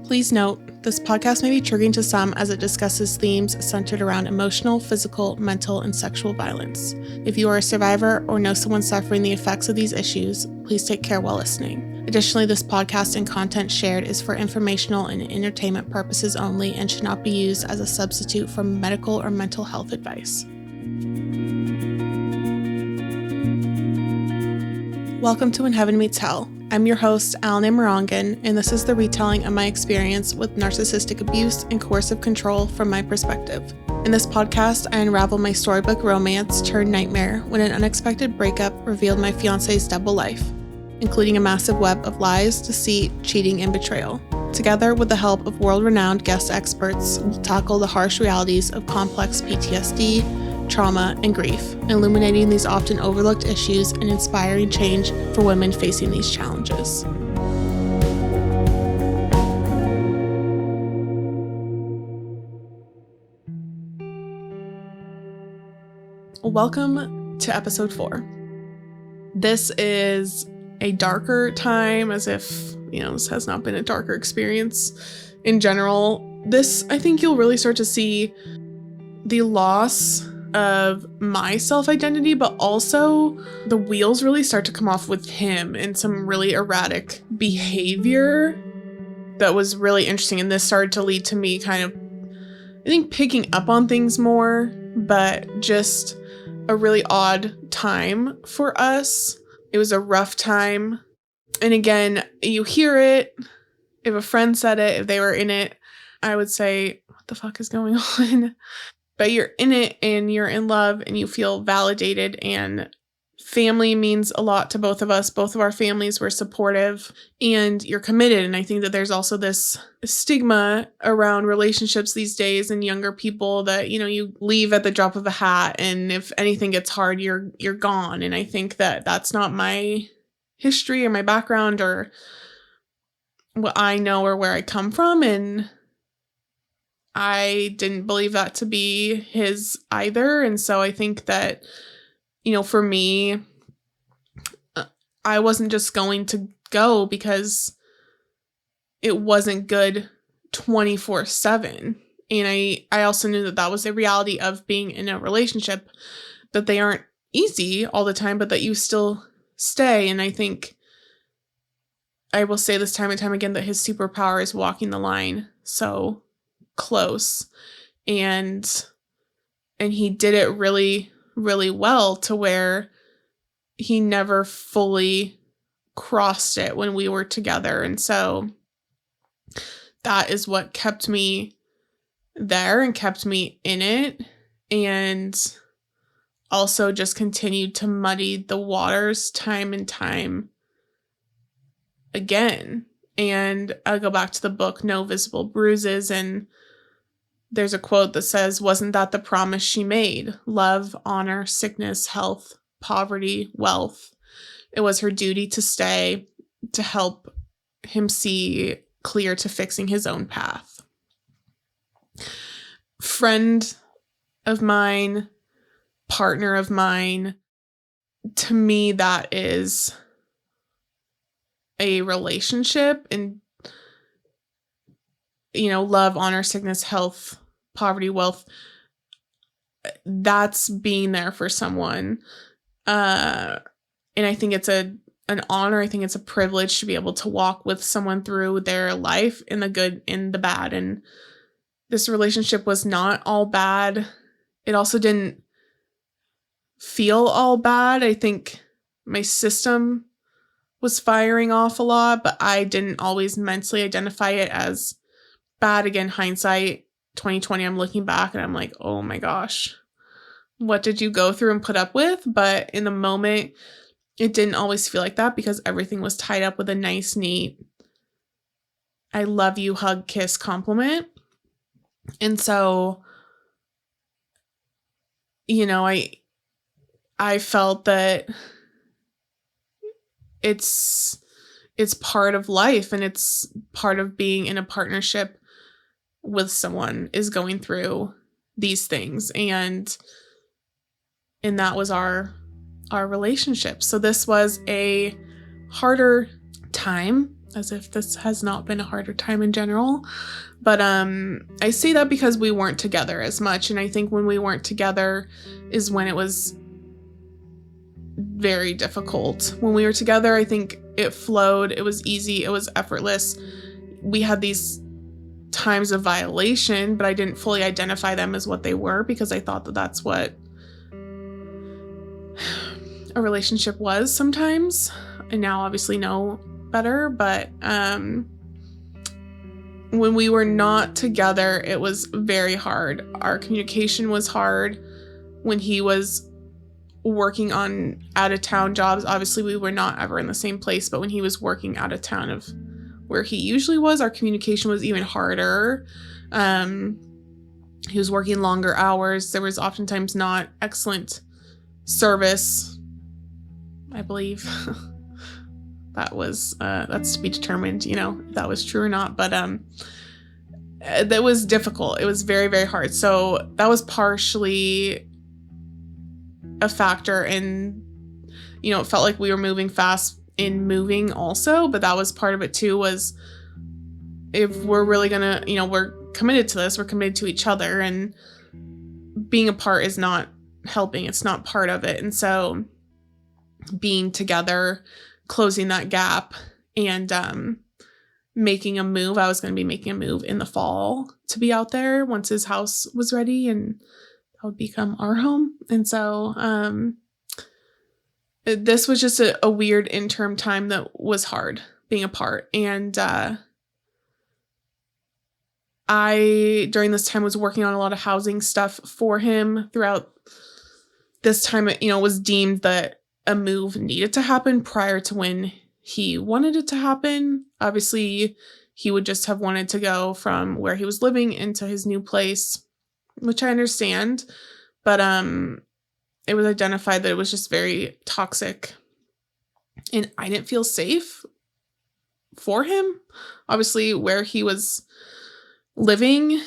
Please note, this podcast may be triggering to some as it discusses themes centered around emotional, physical, mental, and sexual violence. If you are a survivor or know someone suffering the effects of these issues, please take care while listening. Additionally, this podcast and content shared is for informational and entertainment purposes only and should not be used as a substitute for medical or mental health advice. Welcome to When Heaven Meets Hell. I'm your host, Allyn, and this is the retelling of my experience with narcissistic abuse and coercive control from my perspective. In this podcast, I unravel my storybook romance turned nightmare when an unexpected breakup revealed my fiancé's double life, including a massive web of lies, deceit, cheating, and betrayal. Together, with the help of world-renowned guest experts, we'll tackle the harsh realities of complex PTSD, trauma, and grief, illuminating these often overlooked issues and inspiring change for women facing these challenges. Welcome to episode 4. This is a darker time, as if, this has not been a darker experience in general. This, I think you'll really start to see the loss of my self-identity, but also the wheels really start to come off with him and some really erratic behavior that was really interesting. And this started to lead to me kind of, I think, picking up on things more, but just a really odd time for us. It was a rough time. And again, you hear it. If a friend said it, if they were in it, I would say, what the fuck is going on? But you're in it and you're in love and you feel validated, and family means a lot to both of us. Both of our families were supportive and you're committed. And I think that there's also this stigma around relationships these days and younger people that, you leave at the drop of a hat, and if anything gets hard, you're gone. And I think that that's not my history or my background or what I know or where I come from. And I didn't believe that to be his either. And so I think that, for me, I wasn't just going to go because it wasn't good 24/7. And I also knew that that was the reality of being in a relationship, that they aren't easy all the time, but that you still stay. And I think I will say this time and time again that his superpower is walking the line so close, and he did it really, really well, to where he never fully crossed it when we were together. And so that is what kept me there and kept me in it, and also just continued to muddy the waters time and time again. And I'll go back to the book No Visible Bruises, and there's a quote that says, "Wasn't that the promise she made? Love, honor, sickness, health, poverty, wealth. It was her duty to stay, to help him see clear to fixing his own path." Friend of mine, partner of mine, to me, that is a relationship. And love, honor, sickness, health, poverty, wealth, that's being there for someone. And I think it's an honor. I think it's a privilege to be able to walk with someone through their life, in the good, in the bad. And this relationship was not all bad. It also didn't feel all bad. I think my system was firing off a lot, but I didn't always mentally identify it as bad. Again, hindsight 2020, I'm looking back and I'm like, oh my gosh, what did you go through and put up with? But in the moment, it didn't always feel like that, because everything was tied up with a nice, neat, I love you, hug, kiss, compliment. And so, I felt that it's part of life, and it's part of being in a partnership with someone, is going through these things. And that was our relationship. So this was a harder time. as if this has not been a harder time in general. But I say that because we weren't together as much. And I think when we weren't together is when it was very difficult. When we were together, I think it flowed. It was easy. It was effortless. We had these times of violation, but I didn't fully identify them as what they were because I thought that that's what a relationship was sometimes. I now obviously know better, but when we were not together, it was very hard. Our communication was hard. When he was working on out-of-town jobs, obviously we were not ever in the same place, but when he was working out of town of where he usually was, our communication was even harder. He was working longer hours. There was oftentimes not excellent service, I believe. That's to be determined, if that was true or not. But that was difficult. It was very, very hard. So that was partially a factor in, it felt like we were moving fast in moving also, but that was part of it too, was if we're really gonna, we're committed to this, we're committed to each other, and being apart is not helping. It's not part of it. And so being together, closing that gap, and making a move. I was going to be making a move in the fall to be out there once his house was ready, and that would become our home. And so this was just a weird interim time that was hard being apart. And I, during this time, was working on a lot of housing stuff for him. Throughout this time, it was deemed that a move needed to happen prior to when he wanted it to happen. Obviously, he would just have wanted to go from where he was living into his new place, which I understand. But it was identified that it was just very toxic, and I didn't feel safe for him. Obviously, where he was living,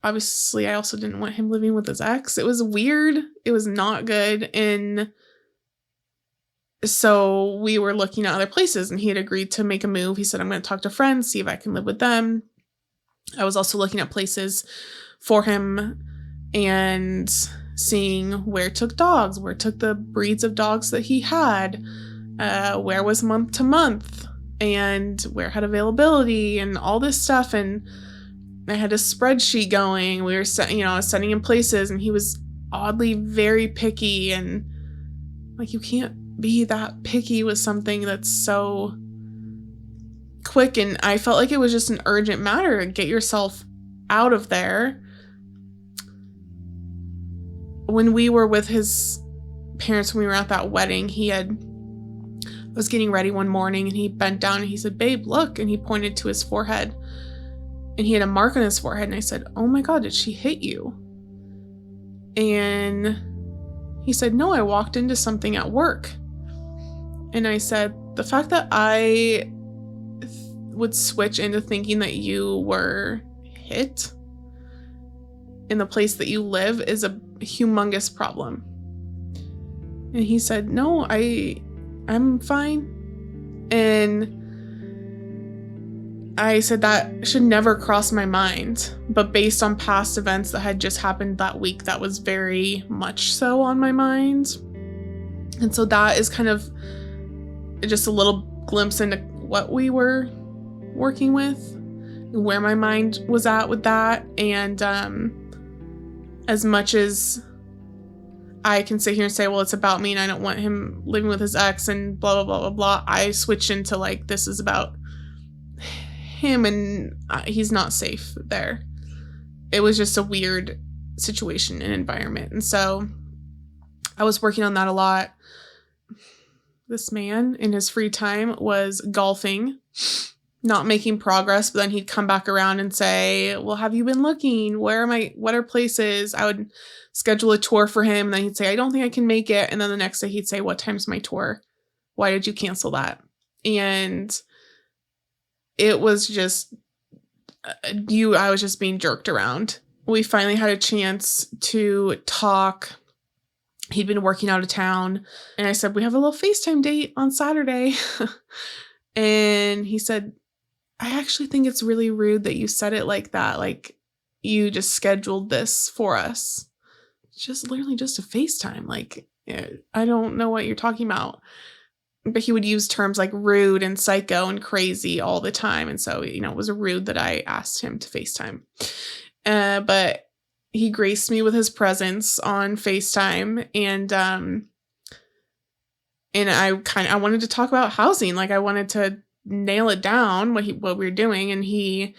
obviously, I also didn't want him living with his ex. It was weird. It was not good. And so we were looking at other places, and he had agreed to make a move. He said, I'm going to talk to friends, see if I can live with them. I was also looking at places for him and seeing where took dogs, where took the breeds of dogs that he had, where was month to month, and where had availability, and all this stuff. And I had a spreadsheet going. We were I was sending him places, and he was oddly very picky. And like, you can't be that picky with something that's so quick. And I felt like it was just an urgent matter to get yourself out of there. When we were with his parents, when we were at that wedding, I was getting ready one morning, and he bent down and he said, babe, look. And he pointed to his forehead, and he had a mark on his forehead. And I said, oh my God, did she hit you? And he said, no, I walked into something at work. And I said, the fact that I would switch into thinking that you were hit in the place that you live is a humongous problem. And he said, no, I'm fine. And I said that should never cross my mind. But based on past events that had just happened that week, that was very much so on my mind. And so that is kind of just a little glimpse into what we were working with, where my mind was at with that. And as much as I can sit here and say, well, it's about me and I don't want him living with his ex and blah, blah, blah, blah, blah, I switched into like, this is about him, and he's not safe there. It was just a weird situation and environment. And so I was working on that a lot. This man in his free time was golfing, not making progress, but then he'd come back around and say, well, have you been looking? What are places? I would schedule a tour for him, and then he'd say, I don't think I can make it. And then the next day he'd say, what time's my tour? Why did you cancel that? And it was just, I was just being jerked around. We finally had a chance to talk. He'd been working out of town, and I said, we have a little FaceTime date on Saturday. And he said, I actually think it's really rude that you said it like that. Like, you just scheduled this for us. Just literally just a FaceTime. Like, I don't know what you're talking about. But he would use terms like rude and psycho and crazy all the time. And so, it was rude that I asked him to FaceTime. But he graced me with his presence on FaceTime. And I wanted to talk about housing. Like, I wanted to nail it down what we were doing. And he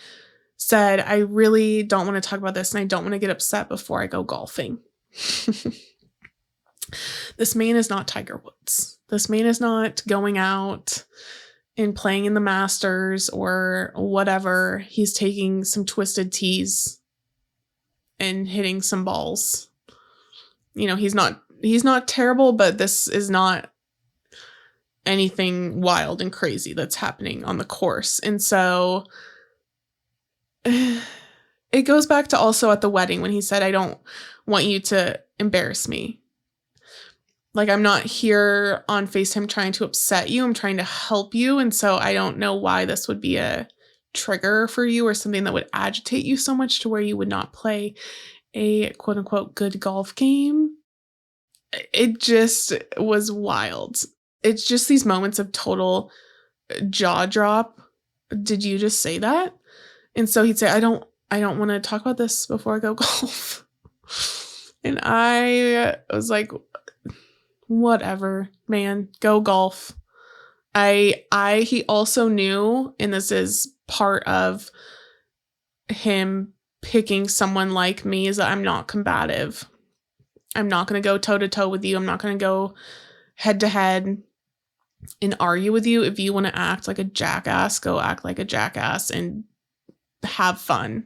said, I really don't want to talk about this, and I don't want to get upset before I go golfing. This man is not Tiger Woods. This man is not going out and playing in the Masters or whatever. He's taking some twisted tees and hitting some balls. He's not terrible, but this is not anything wild and crazy that's happening on the course. And so it goes back to also at the wedding when he said, I don't want you to embarrass me. Like, I'm not here on FaceTime trying to upset you. I'm trying to help you. And so I don't know why this would be a trigger for you or something that would agitate you so much to where you would not play a quote unquote good golf game. It just was wild. It's just these moments of total jaw drop. Did you just say that? And so he'd say, I don't want to talk about this before I go golf. And I was like, whatever, man, go golf. He also knew, and this is part of him picking someone like me, is that I'm not combative. I'm not going to go toe to toe with you. I'm not going to go head to head and argue with you. If you want to act like a jackass, go act like a jackass and have fun.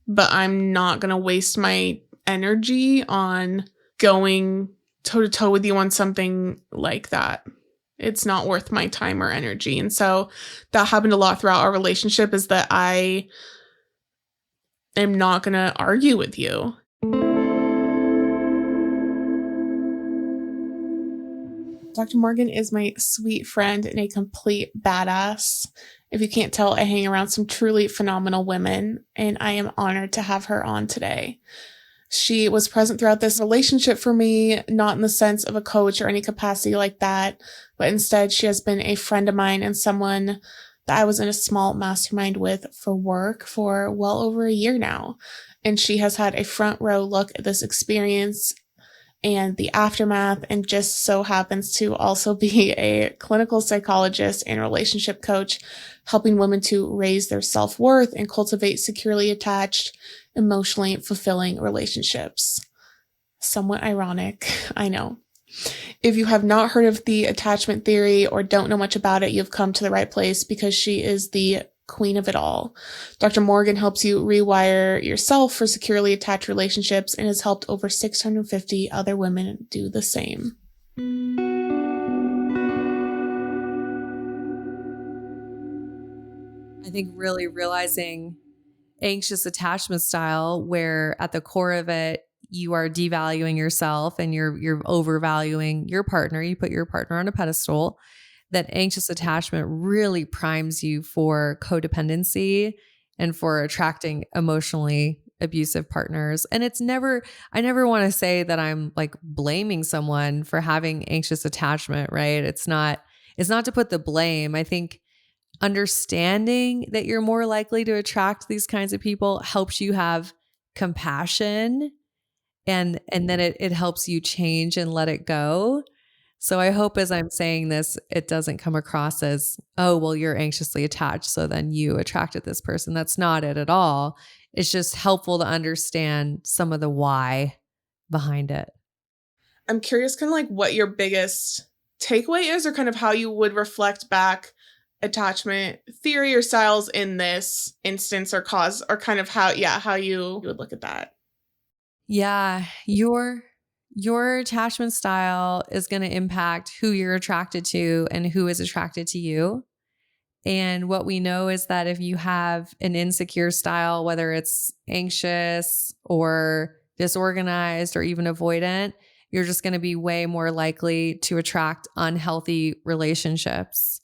But I'm not going to waste my energy on going toe to toe with you on something like that. It's not worth my time or energy. And so that happened a lot throughout our relationship, is that I am not going to argue with you. Dr. Morgan is my sweet friend and a complete badass. If you can't tell, I hang around some truly phenomenal women, and I am honored to have her on today. She was present throughout this relationship for me, not in the sense of a coach or any capacity like that, but instead she has been a friend of mine and someone that I was in a small mastermind with for work for well over a year now. And she has had a front row look at this experience and the aftermath, and just so happens to also be a clinical psychologist and relationship coach, helping women to raise their self-worth and cultivate securely attached, emotionally fulfilling relationships. Somewhat ironic, I know. If you have not heard of the attachment theory or don't know much about it, you've come to the right place, because she is the queen of it all. Dr. Morgan helps you rewire yourself for securely attached relationships and has helped over 650 other women do the same. I think really realizing anxious attachment style, where at the core of it, you are devaluing yourself and you're overvaluing your partner. You put your partner on a pedestal. That anxious attachment really primes you for codependency and for attracting emotionally abusive partners. And I never want to say that I'm like blaming someone for having anxious attachment, right? It's not to put the blame. I think understanding that you're more likely to attract these kinds of people helps you have compassion, and then it helps you change and let it go. So I hope as I'm saying this, it doesn't come across as, oh, well, you're anxiously attached, so then you attracted this person. That's not it at all. It's just helpful to understand some of the why behind it. I'm curious kind of like what your biggest takeaway is, or kind of how you would reflect back attachment theory or styles in this instance, or cause, or kind of how you would look at that. Yeah, your attachment style is going to impact who you're attracted to and who is attracted to you. And what we know is that if you have an insecure style, whether it's anxious or disorganized or even avoidant, you're just going to be way more likely to attract unhealthy relationships.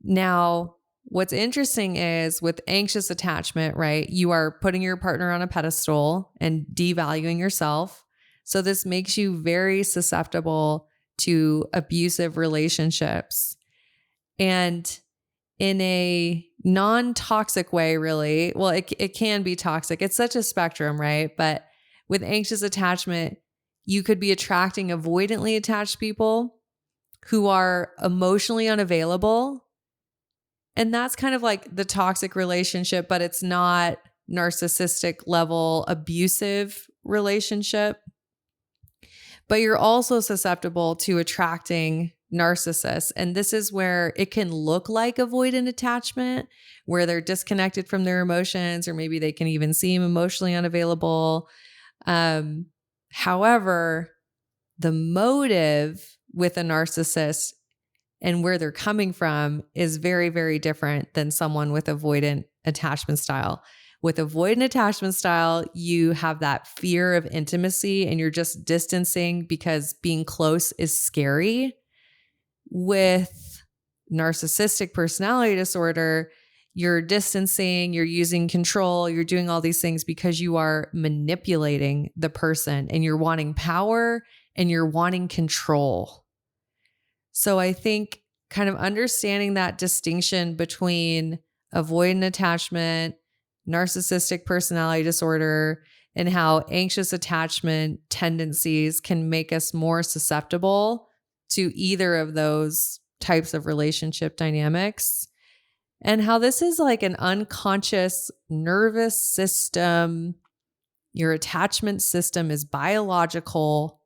Now, what's interesting is with anxious attachment, right? You are putting your partner on a pedestal and devaluing yourself. So this makes you very susceptible to abusive relationships. And in a non-toxic way, really, well, it can be toxic. It's such a spectrum, right? But with anxious attachment, you could be attracting avoidantly attached people who are emotionally unavailable. And that's kind of like the toxic relationship, but it's not narcissistic level abusive relationship. But you're also susceptible to attracting narcissists. And this is where it can look like avoidant attachment, where they're disconnected from their emotions, or maybe they can even seem emotionally unavailable. However, the motive with a narcissist and where they're coming from is very, very different than someone with avoidant attachment style. With avoidant attachment style, you have that fear of intimacy and you're just distancing because being close is scary. With narcissistic personality disorder, you're distancing, you're using control, you're doing all these things because you are manipulating the person and you're wanting power and you're wanting control. So I think kind of understanding that distinction between avoidant attachment, narcissistic personality disorder, and how anxious attachment tendencies can make us more susceptible to either of those types of relationship dynamics, and how this is like an unconscious nervous system. Your attachment system is biological,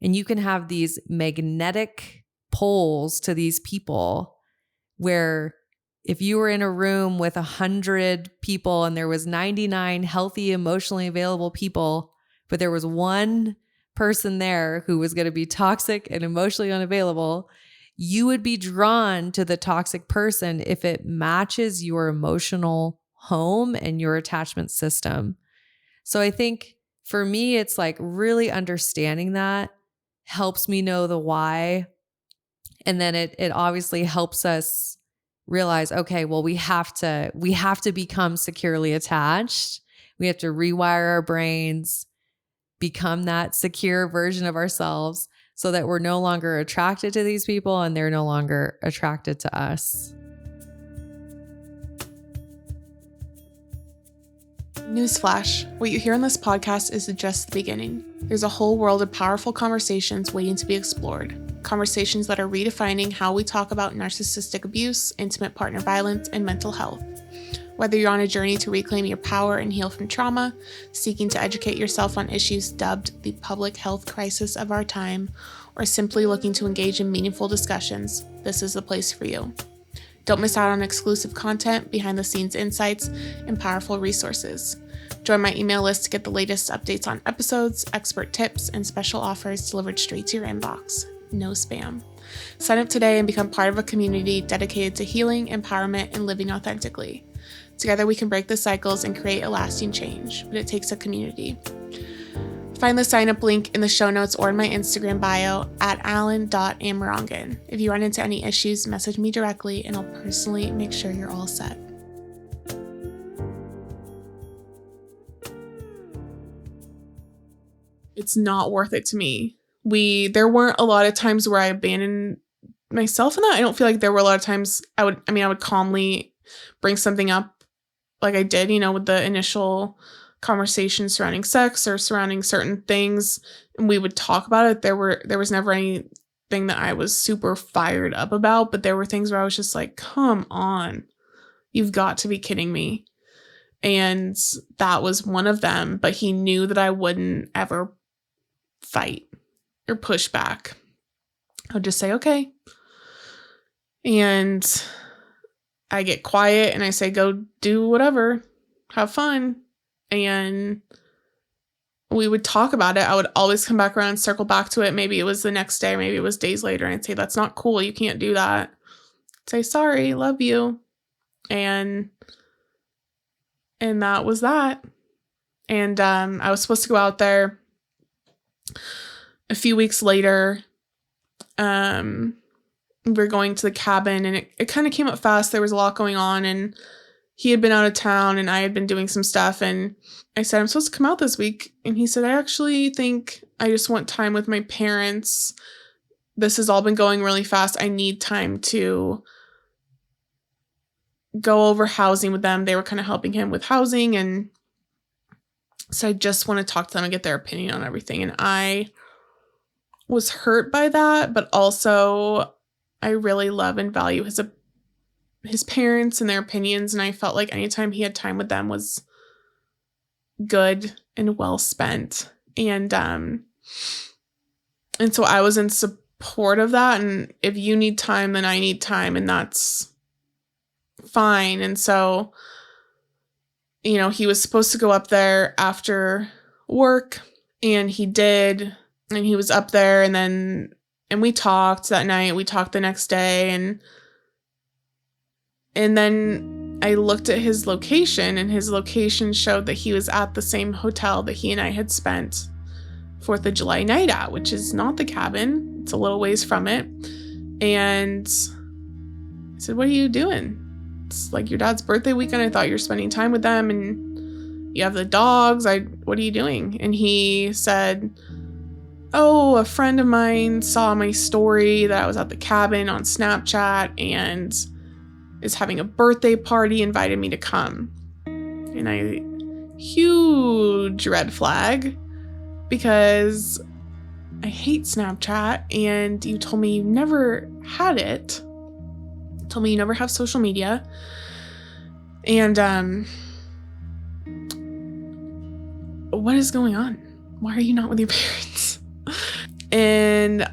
and you can have these magnetic poles to these people where if you were in a room with 100 people and there was 99 healthy, emotionally available people, but there was one person there who was going to be toxic and emotionally unavailable, you would be drawn to the toxic person if it matches your emotional home and your attachment system. So I think for me, it's like really understanding that helps me know the why. And then it obviously helps us realize, okay, well, we have to become securely attached. We have to rewire our brains, become that secure version of ourselves so that we're no longer attracted to these people and they're no longer attracted to us. Newsflash, what you hear on this podcast is just the beginning. There's a whole world of powerful conversations waiting to be explored. Conversations that are redefining how we talk about narcissistic abuse, intimate partner violence, and mental health. Whether you're on a journey to reclaim your power and heal from trauma, seeking to educate yourself on issues dubbed the public health crisis of our time, or simply looking to engage in meaningful discussions, this is the place for you. Don't miss out on exclusive content, behind-the-scenes insights, and powerful resources. Join my email list to get the latest updates on episodes, expert tips, and special offers delivered straight to your inbox. No spam. Sign up today and become part of a community dedicated to healing, empowerment, and living authentically. Together we can break the cycles and create a lasting change, but it takes a community. Find the sign-up link in the show notes or in my Instagram bio at allyn.amarangan. If you run into any issues, message me directly and I'll personally make sure you're all set. It's not worth it to me. There weren't a lot of times where I abandoned myself in that. I don't feel like there were a lot of times I would calmly bring something up like I did, with the initial conversation surrounding sex or surrounding certain things, and we would talk about it. There was never anything that I was super fired up about, but there were things where I was just like, come on, you've got to be kidding me. And that was one of them, but he knew that I wouldn't ever fight or push back. I would just say, okay. And I get quiet and I say, go do whatever, have fun. And we would talk about it. I would always come back around and circle back to it. Maybe it was the next day, maybe it was days later. And I'd say, that's not cool. You can't do that. I'd say, sorry, love you. And that was that. And I was supposed to go out there a few weeks later. we're going to the cabin, and it kind of came up fast. There was a lot going on, and he had been out of town and I had been doing some stuff, and I said, I'm supposed to come out this week. And he said, I actually think I just want time with my parents. This has all been going really fast. I need time to go over housing with them. They were kind of helping him with housing, and so I just want to talk to them and get their opinion on everything. And I was hurt by that, but also I really love and value his parents and their opinions, and I felt like anytime he had time with them was good and well spent. And so I was in support of that, and if you need time, then I need time, and that's fine. And so, he was supposed to go up there after work, and he did, and he was up there, and we talked that night, we talked the next day, and then I looked at his location, and his location showed that he was at the same hotel that he and I had spent 4th of July night at, which is not the cabin. It's a little ways from it. And I said, what are you doing? It's like your dad's birthday weekend. I thought you were spending time with them, and you have the dogs. What are you doing? And he said, oh, a friend of mine saw my story that I was at the cabin on Snapchat and is having a birthday party, invited me to come. And huge red flag, because I hate Snapchat, and you told me you never had it. You told me you never have social media. And what is going on? Why are you not with your parents? And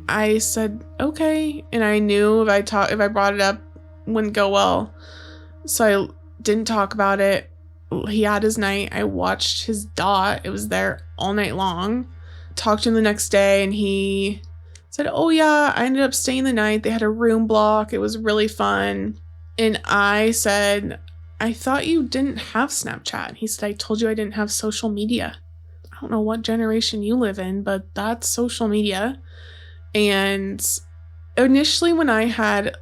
I said, okay. And I knew if I brought it up, it wouldn't go well. So I didn't talk about it. He had his night. I watched his dot. It was there all night long. Talked to him the next day, and he said, oh yeah, I ended up staying the night. They had a room block. It was really fun. And I said, I thought you didn't have Snapchat. He said, I told you I didn't have social media. I don't know what generation you live in, but that's social media. And initially when I had,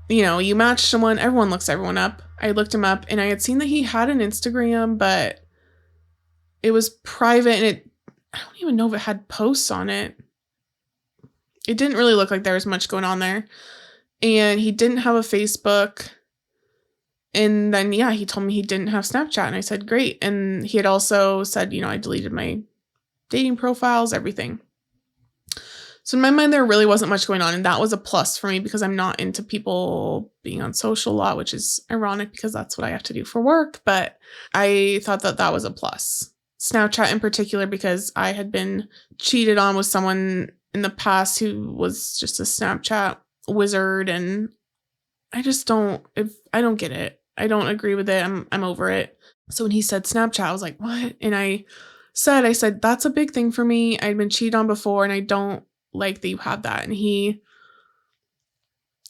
you match someone, everyone looks everyone up. I looked him up, and I had seen that he had an Instagram, but it was private, and I don't even know if it had posts on it. It didn't really look like there was much going on there. And he didn't have a Facebook. And then, he told me he didn't have Snapchat, and I said, great. And he had also said, I deleted my dating profiles, everything. So in my mind, there really wasn't much going on, and that was a plus for me because I'm not into people being on social a lot, which is ironic because that's what I have to do for work, but I thought that that was a plus. Snapchat in particular, because I had been cheated on with someone in the past who was just a Snapchat wizard, and I don't get it. I don't agree with it. I'm over it. So when he said Snapchat, I was like, what? And I said, that's a big thing for me. I'd been cheated on before, and I don't like that you have that. And he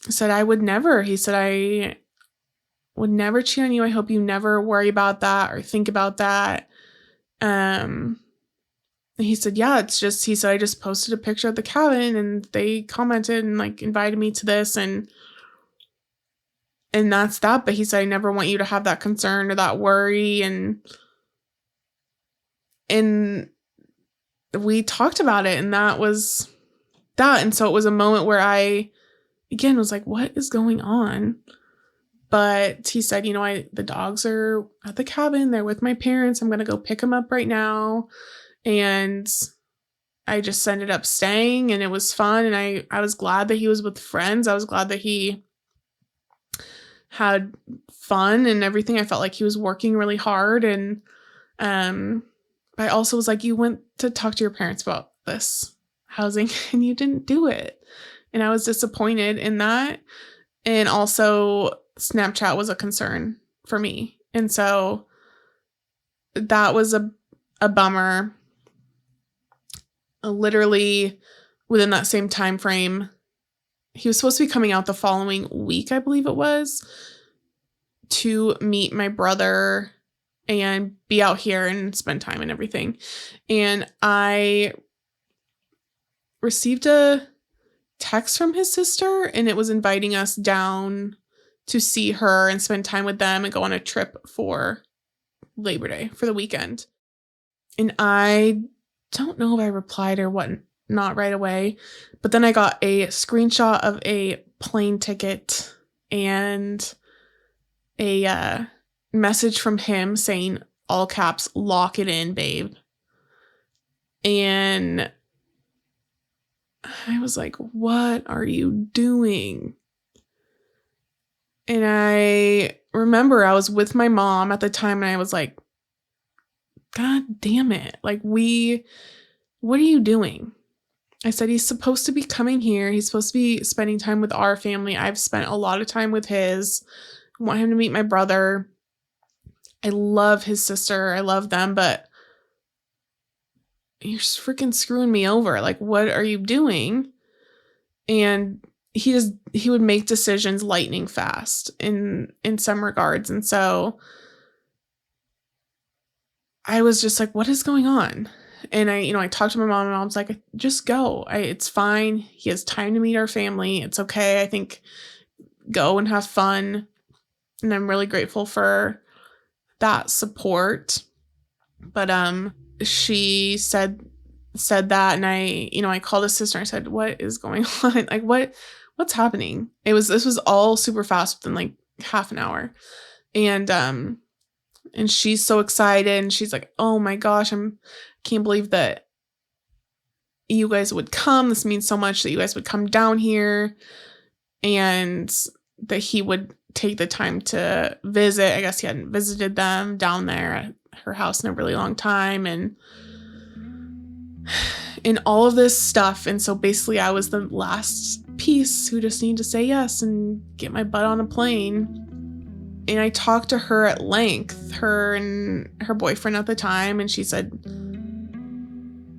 said, I would never. He said, I would never cheat on you. I hope you never worry about that or think about that. And he said, yeah, he said, I just posted a picture at the cabin, and they commented and invited me to this, and that's that. But he said, I never want you to have that concern or that worry. And we talked about it, and that was that. And so it was a moment where I, again, was like, what is going on? But he said, the dogs are at the cabin. They're with my parents. I'm going to go pick them up right now. And I just ended up staying, and it was fun. And I was glad that he was with friends. I was glad that he had fun and everything. I felt like he was working really hard. And I also was like, you went to talk to your parents about this housing and you didn't do it. And I was disappointed in that. And also Snapchat was a concern for me. And so that was a bummer. Literally within that same time frame, he was supposed to be coming out the following week, I believe it was, to meet my brother and be out here and spend time and everything. And I received a text from his sister, and it was inviting us down to see her and spend time with them and go on a trip for Labor Day, for the weekend. And I don't know if I replied or what, not right away, but then I got a screenshot of a plane ticket and a message from him saying, all caps, lock it in, babe. And I was like, what are you doing? And I remember I was with my mom at the time, and I was like, God damn it. Like, what are you doing? I said, he's supposed to be coming here. He's supposed to be spending time with our family. I've spent a lot of time with his. I want him to meet my brother. I love his sister. I love them, but you're just freaking screwing me over. Like, what are you doing? And he would make decisions lightning fast in some regards. And so I was just like, what is going on? And I talked to my mom, and mom's like, just go. It's fine. He has time to meet our family. It's okay. I think go and have fun. And I'm really grateful for that support. But she said that, and I called his sister and I said, what is going on? Like, what's happening? This was all super fast within like half an hour. And she's so excited, and she's like, oh my gosh, can't believe that you guys would come. This means so much that you guys would come down here, and that he would take the time to visit. I guess he hadn't visited them down there at her house in a really long time, and all of this stuff. And so basically I was the last piece who just needed to say yes and get my butt on a plane. And I talked to her at length, her and her boyfriend at the time, and she said,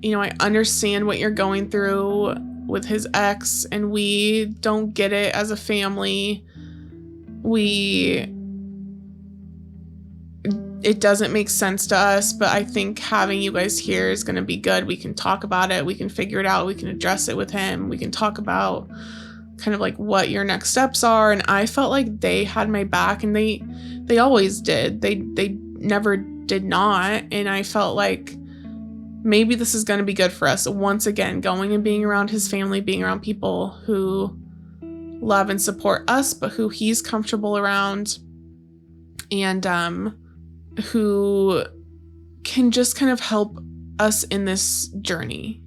I understand what you're going through with his ex, and we don't get it as a family. It doesn't make sense to us, but I think having you guys here is going to be good. We can talk about it. We can figure it out. We can address it with him. We can talk about kind of like what your next steps are. And I felt like they had my back, and they always did. They never did not. And I felt like maybe this is going to be good for us. Once again, going and being around his family, being around people who love and support us, but who he's comfortable around, and who can just kind of help us in this journey.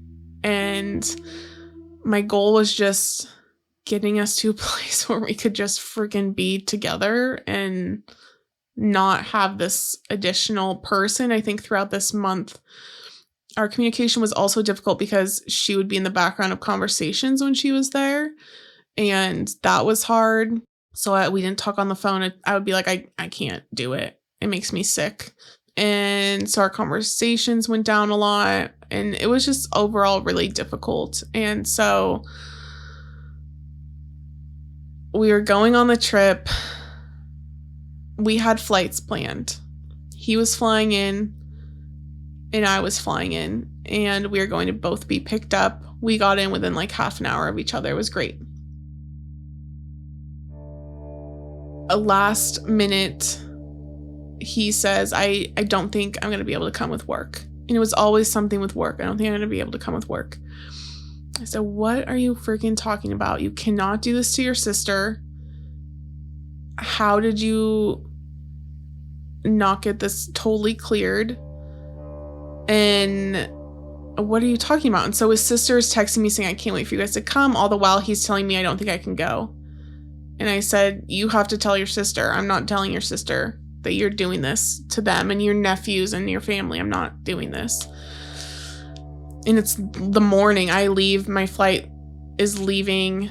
And my goal was just getting us to a place where we could just freaking be together and not have this additional person. I think throughout this month, our communication was also difficult because she would be in the background of conversations when she was there, and that was hard. So we didn't talk on the phone. I would be like, I can't do it. It makes me sick. And so our conversations went down a lot, and it was just overall really difficult. And so we were going on the trip. We had flights planned. He was flying in, and I was flying in, and we were going to both be picked up. We got in within like half an hour of each other. It was great. A last minute, he says, I don't think I'm going to be able to come with work. And it was always something with work. I don't think I'm going to be able to come with work. I said, what are you freaking talking about? You cannot do this to your sister. How did you not get this totally cleared? And what are you talking about? And so his sister is texting me saying, I can't wait for you guys to come. All the while he's telling me I don't think I can go. And I said, you have to tell your sister. I'm not telling your sister that you're doing this to them and your nephews and your family. I'm not doing this. And it's the morning I leave. My flight is leaving.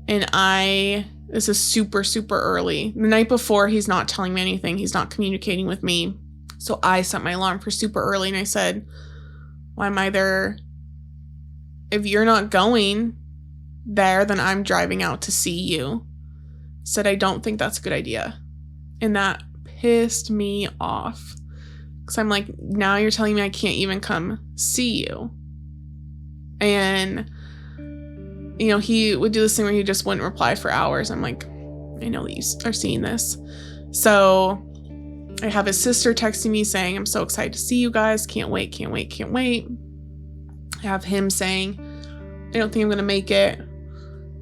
And this is super, super early. The night before, he's not telling me anything. He's not communicating with me. So I set my alarm for super early, and I said, well, I'm either, if you're not going there, then I'm driving out to see you. Said, I don't think that's a good idea. And that pissed me off. Because I'm like, now you're telling me I can't even come see you. And he would do this thing where he just wouldn't reply for hours. I'm like, I know that you are seeing this. So I have his sister texting me saying, I'm so excited to see you guys. Can't wait, can't wait, can't wait. I have him saying, I don't think I'm going to make it.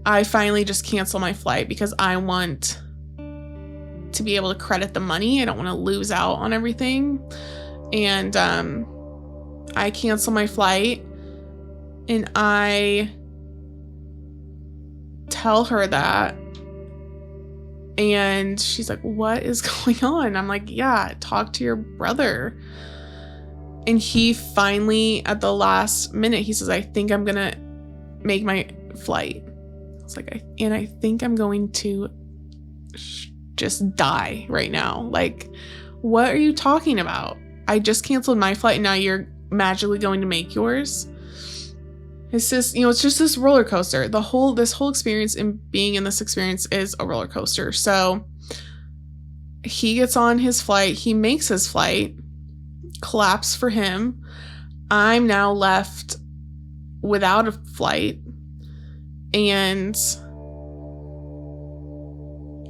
I finally just cancel my flight because I want to be able to credit the money. I don't want to lose out on everything. And I cancel my flight and I tell her that. And she's like, what is going on? I'm like, yeah, talk to your brother. And he finally, at the last minute, he says, I think I'm going to make my flight. I was like, I think I'm going to just die right now. Like, what are you talking about? I just canceled my flight and now you're magically going to make yours. It's just, it's just this roller coaster. This whole experience and being in this experience is a roller coaster. So he gets on his flight, he makes his flight, claps for him. I'm now left without a flight and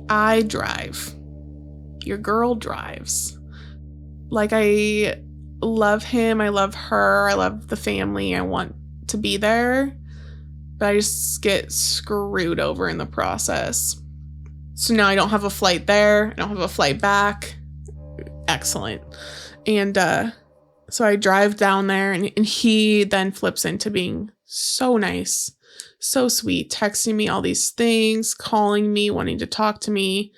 I drive. Your girl drives. Like, I love him, I love her, I love the family, I want to be there, but I just get screwed over in the process. So now I don't have a flight there, I don't have a flight back. Excellent. And so I drive down there and he then flips into being so nice, so sweet, texting me all these things, calling me, wanting to talk to me.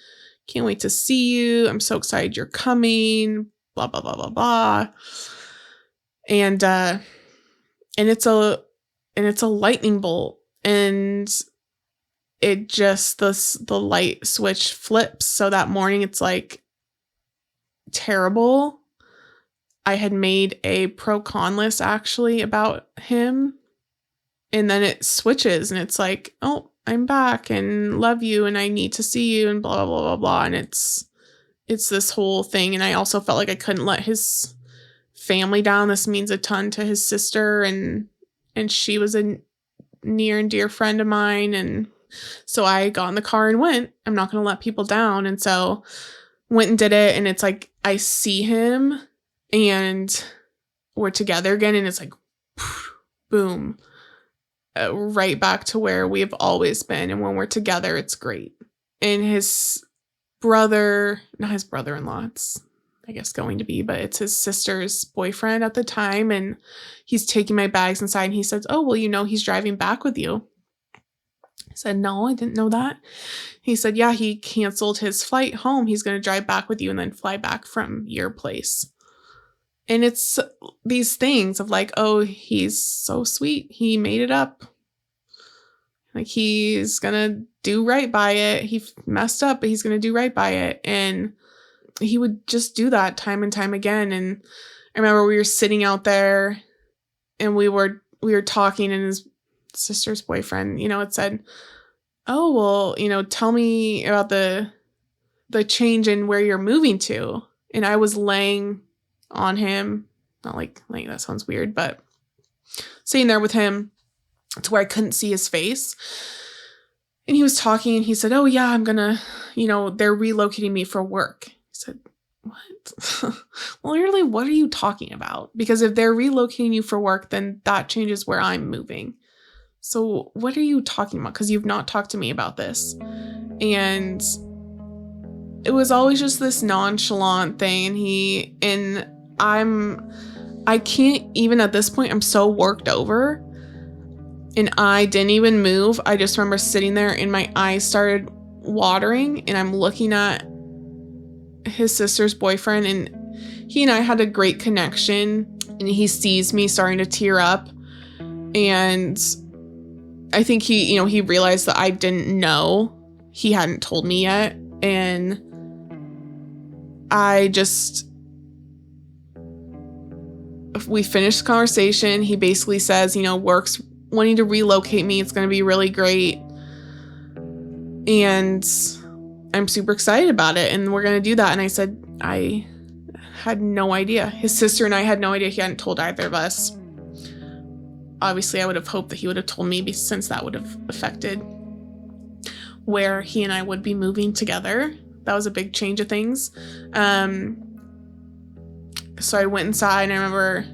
Can't wait to see you. I'm so excited you're coming. Blah, blah, blah, blah, blah. And it's a lightning bolt, and it just, the light switch flips. So that morning it's like terrible. I had made a pro-con list actually about him, and then it switches and it's like, oh, I'm back and love you and I need to see you and blah, blah, blah, blah, blah. And it's this whole thing. And I also felt like I couldn't let his family down. This means a ton to his sister, and she was a near and dear friend of mine. And so I got in the car and went. I'm not going to let people down. And so went and did it. And it's like, I see him and we're together again. And it's like, boom, right back to where we have always been. And when we're together, it's great. And his brother, not his brother-in-law, it's, I guess, going to be, but it's his sister's boyfriend at the time. And he's taking my bags inside and he says, oh, well, he's driving back with you. I said, no, I didn't know that. He said, yeah, he canceled his flight home. He's going to drive back with you and then fly back from your place. And it's these things of like, oh, he's so sweet. He made it up. Like, he's going to do right by it. He messed up, but he's going to do right by it. And he would just do that time and time again. And I remember we were sitting out there and we were talking, and his sister's boyfriend, had said, oh, well, tell me about the change in where you're moving to. And I was laying on him, not like that sounds weird, but sitting there with him to where I couldn't see his face. And he was talking and he said, oh yeah, I'm gonna, they're relocating me for work. I said, what? Well, literally, what are you talking about? Because if they're relocating you for work, then that changes where I'm moving. So what are you talking about? Because you've not talked to me about this. And it was always just this nonchalant thing. And I can't even at this point, I'm so worked over. And I didn't even move. I just remember sitting there and my eyes started watering, and I'm looking at his sister's boyfriend, and he and I had a great connection, and he sees me starting to tear up. And I think he realized that I didn't know. He hadn't told me yet. And we finished the conversation. He basically says, work's wanting to relocate me. It's going to be really great. And I'm super excited about it. And we're going to do that. And I said, I had no idea. His sister and I had no idea. He hadn't told either of us. obviously I would have hoped that he would have told me, since that would have affected where he and I would be moving together. That was a big change of things. So I went inside, and I remember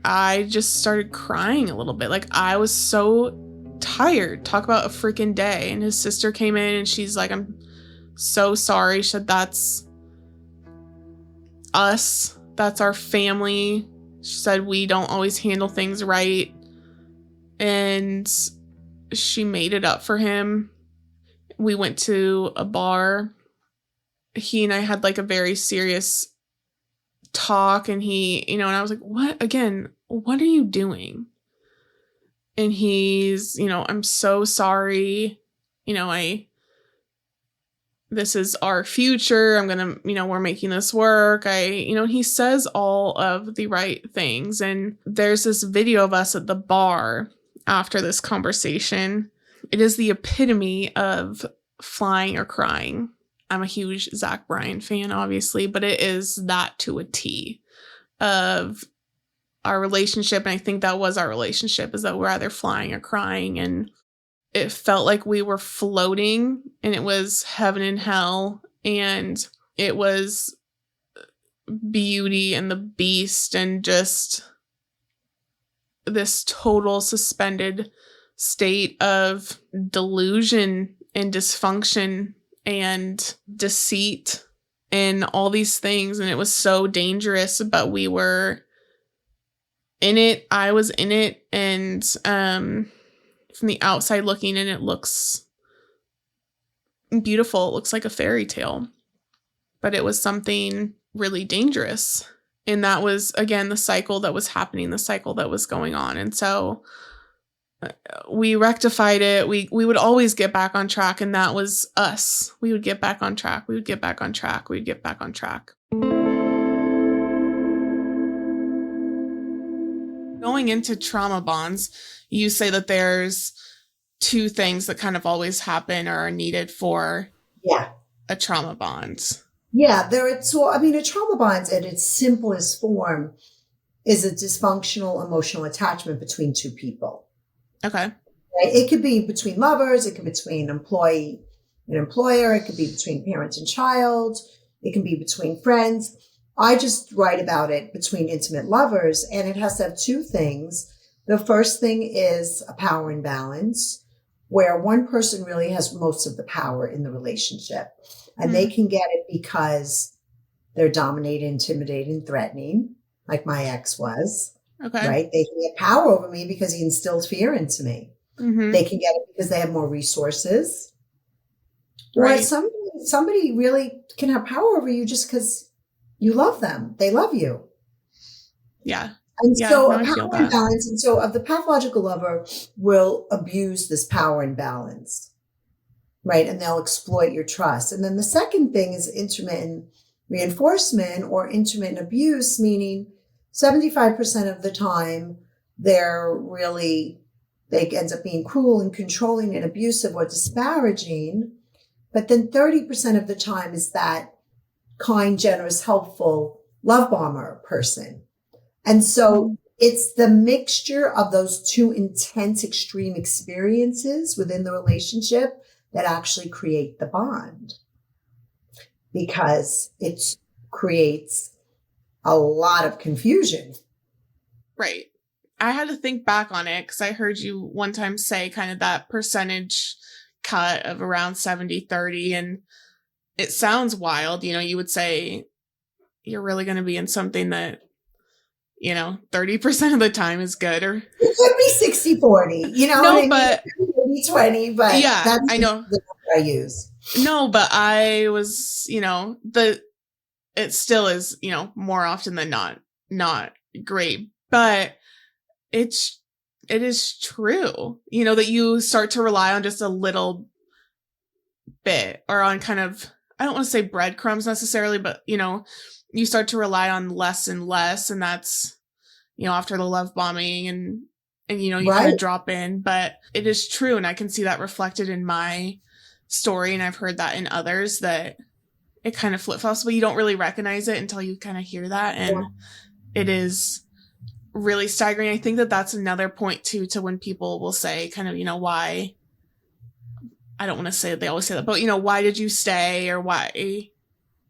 I just started crying a little bit. Like, I was so tired. Talk about a freaking day. And his sister came in, and she's like, I'm so sorry. She said, that's us. That's our family. She said, we don't always handle things right. And she made it up for him. We went to a bar. He and I had like a very serious talk, and he, and I was like, what are you doing? And he's, I'm so sorry. This is our future. I'm going to, we're making this work. He says all of the right things. And there's this video of us at the bar after this conversation. It is the epitome of flying or crying. I'm a huge Zach Bryan fan, obviously, but it is that to a T of our relationship. And I think that was our relationship, is that we're either flying or crying. And it felt like we were floating, and it was heaven and hell, and it was Beauty and the Beast, and just this total suspended state of delusion and dysfunction and deceit and all these things. And it was so dangerous, but we were in it. I was in it. And from the outside looking in, it looks beautiful. It looks like a fairy tale, but it was something really dangerous. And that was, again, the cycle that was happening, the cycle that was going on. And so we rectified it. We would always get back on track. And that was us. We would get back on track. We would get back on track. We'd get back on track. Going into trauma bonds, you say that there's two things that kind of always happen or are needed for a trauma bond. Yeah, a trauma bond at its simplest form is a dysfunctional emotional attachment between two people. Okay. Right? It could be between lovers. It could be between employee and employer. It could be between parent and child. It can be between friends. I just write about it between intimate lovers, and it has to have two things. The first thing is a power imbalance, where one person really has most of the power in the relationship, and they can get it because they're dominating, intimidating, threatening, like my ex was. Okay. Right? They can get power over me because he instilled fear into me. Mm-hmm. They can get it because they have more resources. Right. Or somebody really can have power over you just because you love them. They love you. Yeah. And so a power imbalance. And so the pathological lover will abuse this power imbalance, right? And they'll exploit your trust. And then the second thing is intermittent reinforcement or intermittent abuse, meaning 75% of the time they end up being cruel and controlling and abusive or disparaging. But then 30% of the time is that kind, generous, helpful love bomber person. And so it's the mixture of those two intense, extreme experiences within the relationship that actually create the bond, because it creates a lot of confusion. Right. I had to think back on it because I heard you one time say kind of that percentage cut of around 70-30, and it sounds wild. You would say you're really going to be in something that, 30% of the time is good, or it could be 60-40, no, but 20, but yeah, that's I know the number I use. No, but I was, it still is, more often than not great, but it is true, that you start to rely on just a little bit, or on kind of, I don't want to say breadcrumbs necessarily, but, you start to rely on less and less. And that's, after the love bombing and you right. kind of drop in, but it is true. And I can see that reflected in my story. And I've heard that in others, that it kind of flip flops, but you don't really recognize it until you kind of hear that. And it is really staggering. I think that that's another point too, to when people will say kind of, why, I don't want to say that they always say that, but why did you stay, or why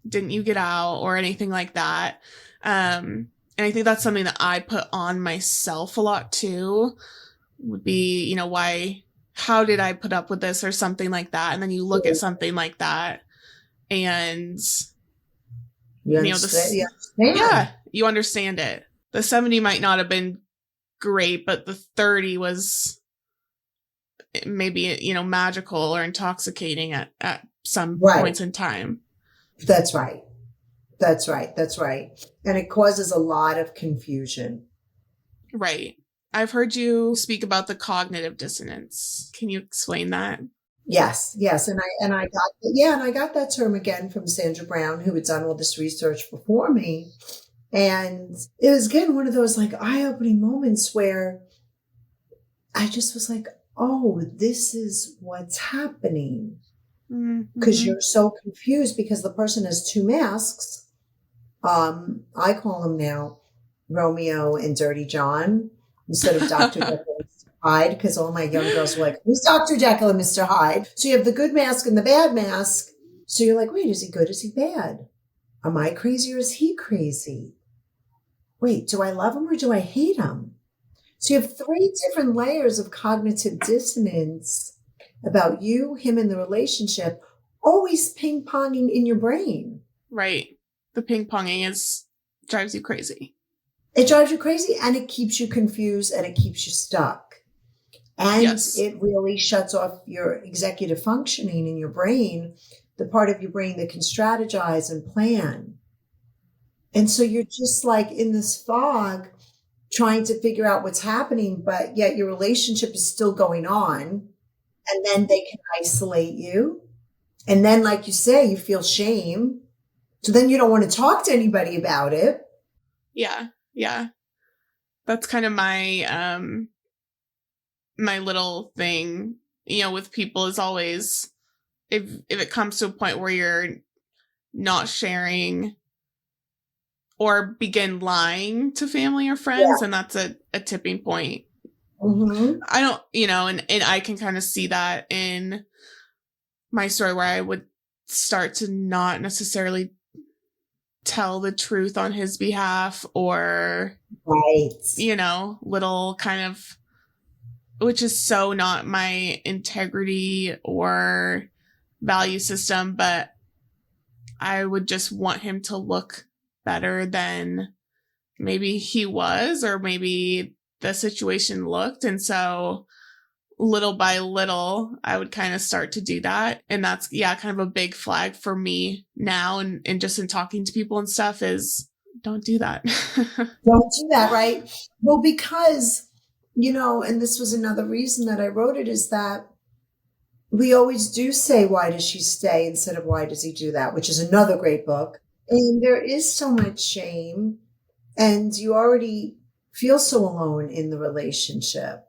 didn't you get out, or anything like that. And I think that's something that I put on myself a lot too, would be, how did I put up with this, or something like that. And then you look at something like that and you understand. Yeah, you understand it. The 70 might not have been great, but the 30 was maybe, magical or intoxicating at some points in time. That's right. And it causes a lot of confusion. Right. I've heard you speak about the cognitive dissonance. Can you explain that? Yes. And I got that term again from Sandra Brown, who had done all this research before me. And it was, again, one of those like eye-opening moments where I just was like, oh, this is what's happening. Because you're so confused because the person has two masks. I call them now Romeo and Dirty John instead of Dr. Jekyll and Mr. Hyde, because all my young girls were like, who's Dr. Jekyll and Mr. Hyde? So you have the good mask and the bad mask. So you're like, wait, is he good? Is he bad? Am I crazy or is he crazy? Wait, do I love him or do I hate him? So you have three different layers of cognitive dissonance about you, him, and the relationship, always ping-ponging in your brain. Right. The ping-ponging drives you crazy. It drives you crazy, and it keeps you confused, and it keeps you stuck. And it really shuts off your executive functioning in your brain, the part of your brain that can strategize and plan. And so you're just like in this fog trying to figure out what's happening, but yet your relationship is still going on. And then they can isolate you. And then, like you say, you feel shame. So then you don't want to talk to anybody about it. Yeah. That's kind of my, my little thing, with people is always, if it comes to a point where you're not sharing or begin lying to family or friends, and that's a tipping point. I don't, and I can kind of see that in my story where I would start to not necessarily tell the truth on his behalf, or, little kind of, which is so not my integrity or value system, but I would just want him to look better than maybe he was, or maybe the situation looked. And so little by little, I would kind of start to do that. And that's, kind of a big flag for me now. And just in talking to people and stuff is don't do that. Don't do that, right? Well, because, and this was another reason that I wrote it, is that we always do say, why does she stay, instead of why does he do that, which is another great book. And there is so much shame, and you already feel so alone in the relationship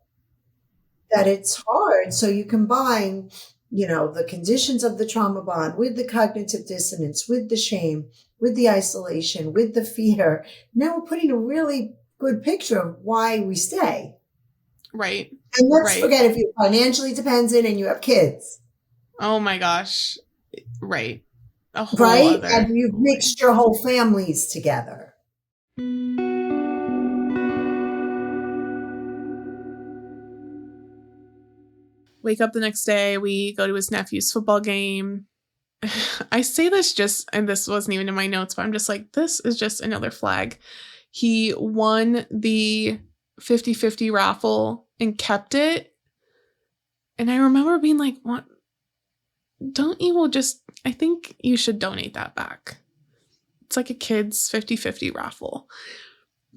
that it's hard. So you combine, the conditions of the trauma bond with the cognitive dissonance, with the shame, with the isolation, with the fear. Now we're putting a really good picture of why we stay. Right. And let's forget if you're financially dependent and you have kids. Oh my gosh. Right. And you've mixed your whole families together. Wake up the next day, we go to his nephew's football game. I say this and this wasn't even in my notes, but I'm just like, this is just another flag. He won the 50-50 raffle and kept it. And I remember being like, what? I think you should donate that back. It's like a kid's 50-50 raffle.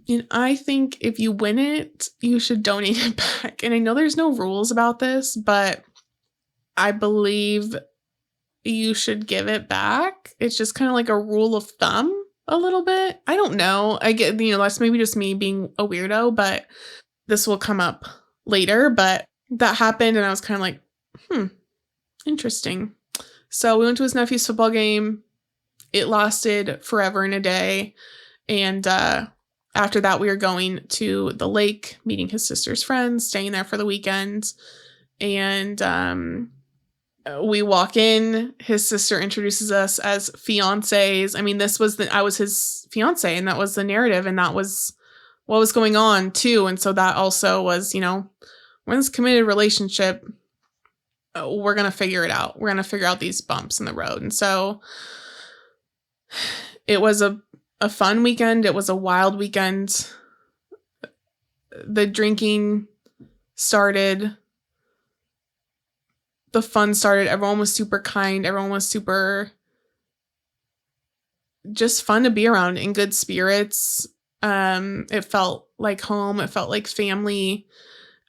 And I think if you win it, you should donate it back. And I know there's no rules about this, but I believe you should give it back. It's just kind of like a rule of thumb a little bit. I don't know. I get, that's maybe just me being a weirdo, but this will come up later. But that happened and I was kind of like, interesting. So we went to his nephew's football game. It lasted forever and a day. And After that, we were going to the lake, meeting his sister's friends, staying there for the weekend. And we walk in. His sister introduces us as fiancés. I mean, I was his fiancé, and that was the narrative, and that was what was going on too. And so that also was, we're in this committed relationship. We're going to figure it out. We're going to figure out these bumps in the road. And so it was a fun weekend. It was a wild weekend. The drinking started. The fun started. Everyone was super kind. Everyone was super just fun to be around, in good spirits. It felt like home. It felt like family.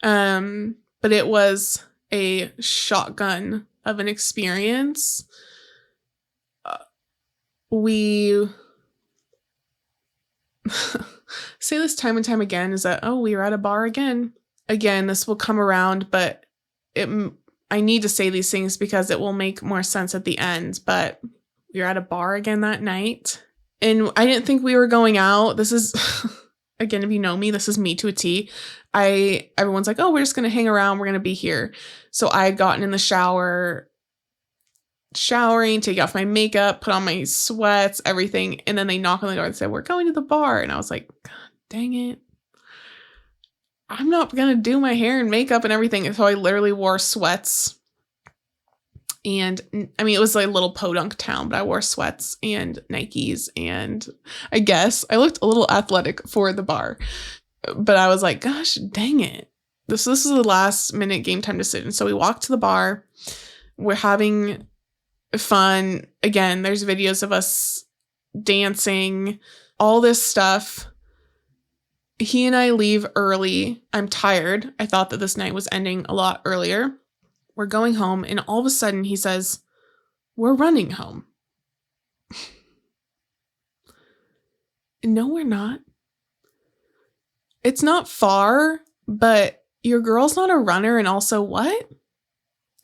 But it was a shotgun of an experience. We say this time and time again, is that, we were at a bar again. Again, this will come around, but I need to say these things because it will make more sense at the end. But we were at a bar again that night, and I didn't think we were going out. This is, again, if you know me, this is me to a T. Everyone's like, we're just going to hang around. We're going to be here. So I had gotten in the shower, showering, take off my makeup, put on my sweats, everything. And then they knock on the door and say, we're going to the bar. And I was like, God dang it. I'm not going to do my hair and makeup and everything. So I literally wore sweats. And I mean, it was like a little podunk town, but I wore sweats and Nikes. And I guess I looked a little athletic for the bar. But I was like, gosh, dang it. This is the last minute game time decision. So we walked to the bar. We're having fun. Again, there's videos of us dancing, all this stuff. He and I leave early. I'm tired. I thought that this night was ending a lot earlier. We're going home, and all of a sudden he says, we're running home. No, we're not. It's not far, but your girl's not a runner, and also what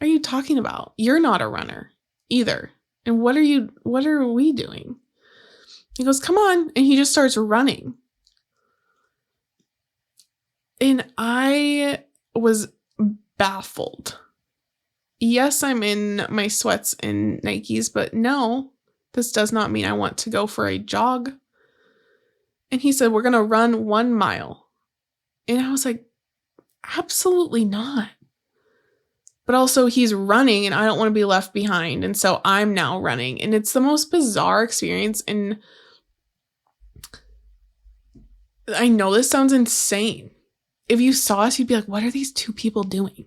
are you talking about? You're not a runner either. And what are we doing? He goes, come on. And he just starts running. And I was baffled. Yes, I'm in my sweats and Nikes, but no, this does not mean I want to go for a jog. And he said, we're going to run 1 mile. And I was like, absolutely not. But also he's running and I don't want to be left behind. And so I'm now running. And it's the most bizarre experience. And I know this sounds insane. If you saw us, you'd be like, what are these two people doing?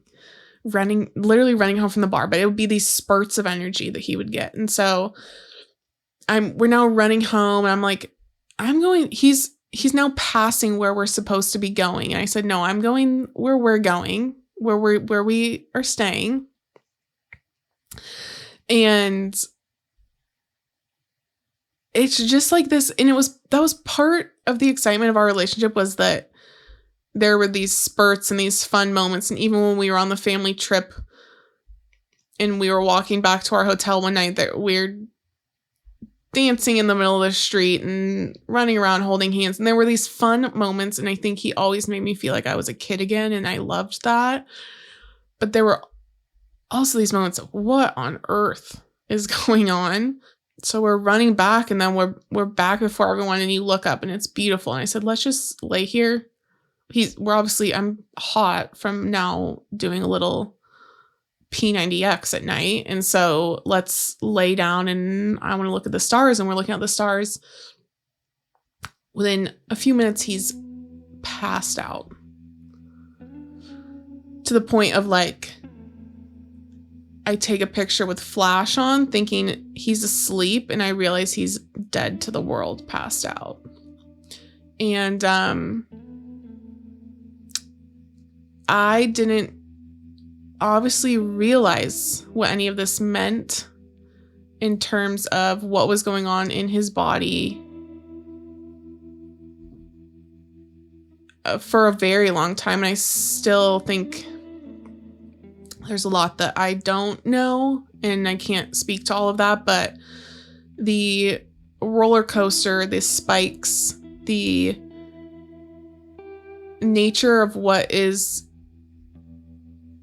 Literally running home from the bar. But it would be these spurts of energy that he would get. And so we're now running home, and I'm like, he's now passing where we're supposed to be going. And I said, no, I'm going where we're going, where we are staying. And it's just like this. And that was part of the excitement of our relationship, was that there were these spurts and these fun moments. And even when we were on the family trip and we were walking back to our hotel one night, that we're dancing in the middle of the street and running around holding hands. And there were these fun moments. And I think he always made me feel like I was a kid again. And I loved that. But there were also these moments of, what on earth is going on? So we're running back, and then we're back before everyone, and you look up and it's beautiful. And I said, let's just lay here. I'm hot from now doing a little P90X at night. And so let's lay down, and I want to look at the stars. And we're looking at the stars. Within a few minutes, he's passed out, to the point of like, I take a picture with flash on thinking he's asleep, and I realize he's dead to the world, passed out. And I didn't obviously realize what any of this meant in terms of what was going on in his body for a very long time. And I still think there's a lot that I don't know, and I can't speak to all of that, but the roller coaster, the spikes, the nature of what is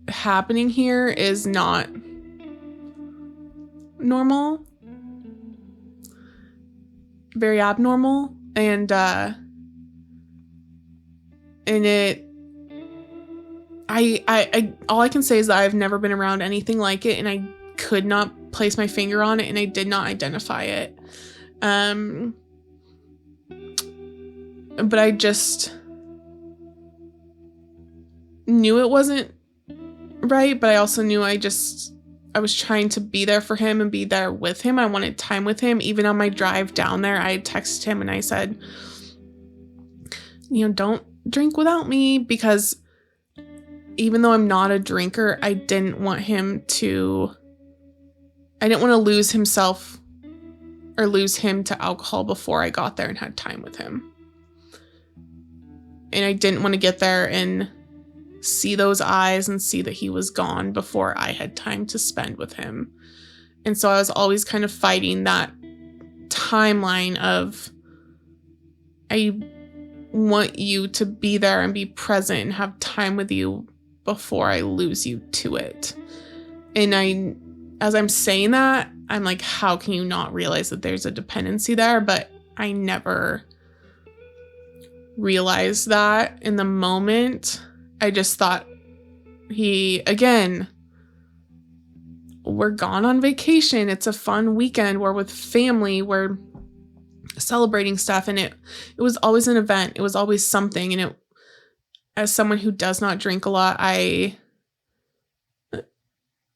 happening here is not normal, very abnormal, and it I all I can say is that I've never been around anything like it, and I could not place my finger on it, and I did not identify it. But I just knew it wasn't right, but I also knew I was trying to be there for him and be there with him. I wanted time with him. Even on my drive down there, I had texted him and I said, don't drink without me, because even though I'm not a drinker, I didn't want to lose himself or lose him to alcohol before I got there and had time with him. And I didn't want to get there and see those eyes and see that he was gone before I had time to spend with him. And so I was always kind of fighting that timeline of, I want you to be there and be present and have time with you before I lose you to it. And as I'm saying that, I'm like, how can you not realize that there's a dependency there? But I never realized that in the moment. I just thought we're gone on vacation. It's a fun weekend. We're with family. We're celebrating stuff. And it was always an event. It was always something. And as someone who does not drink a lot,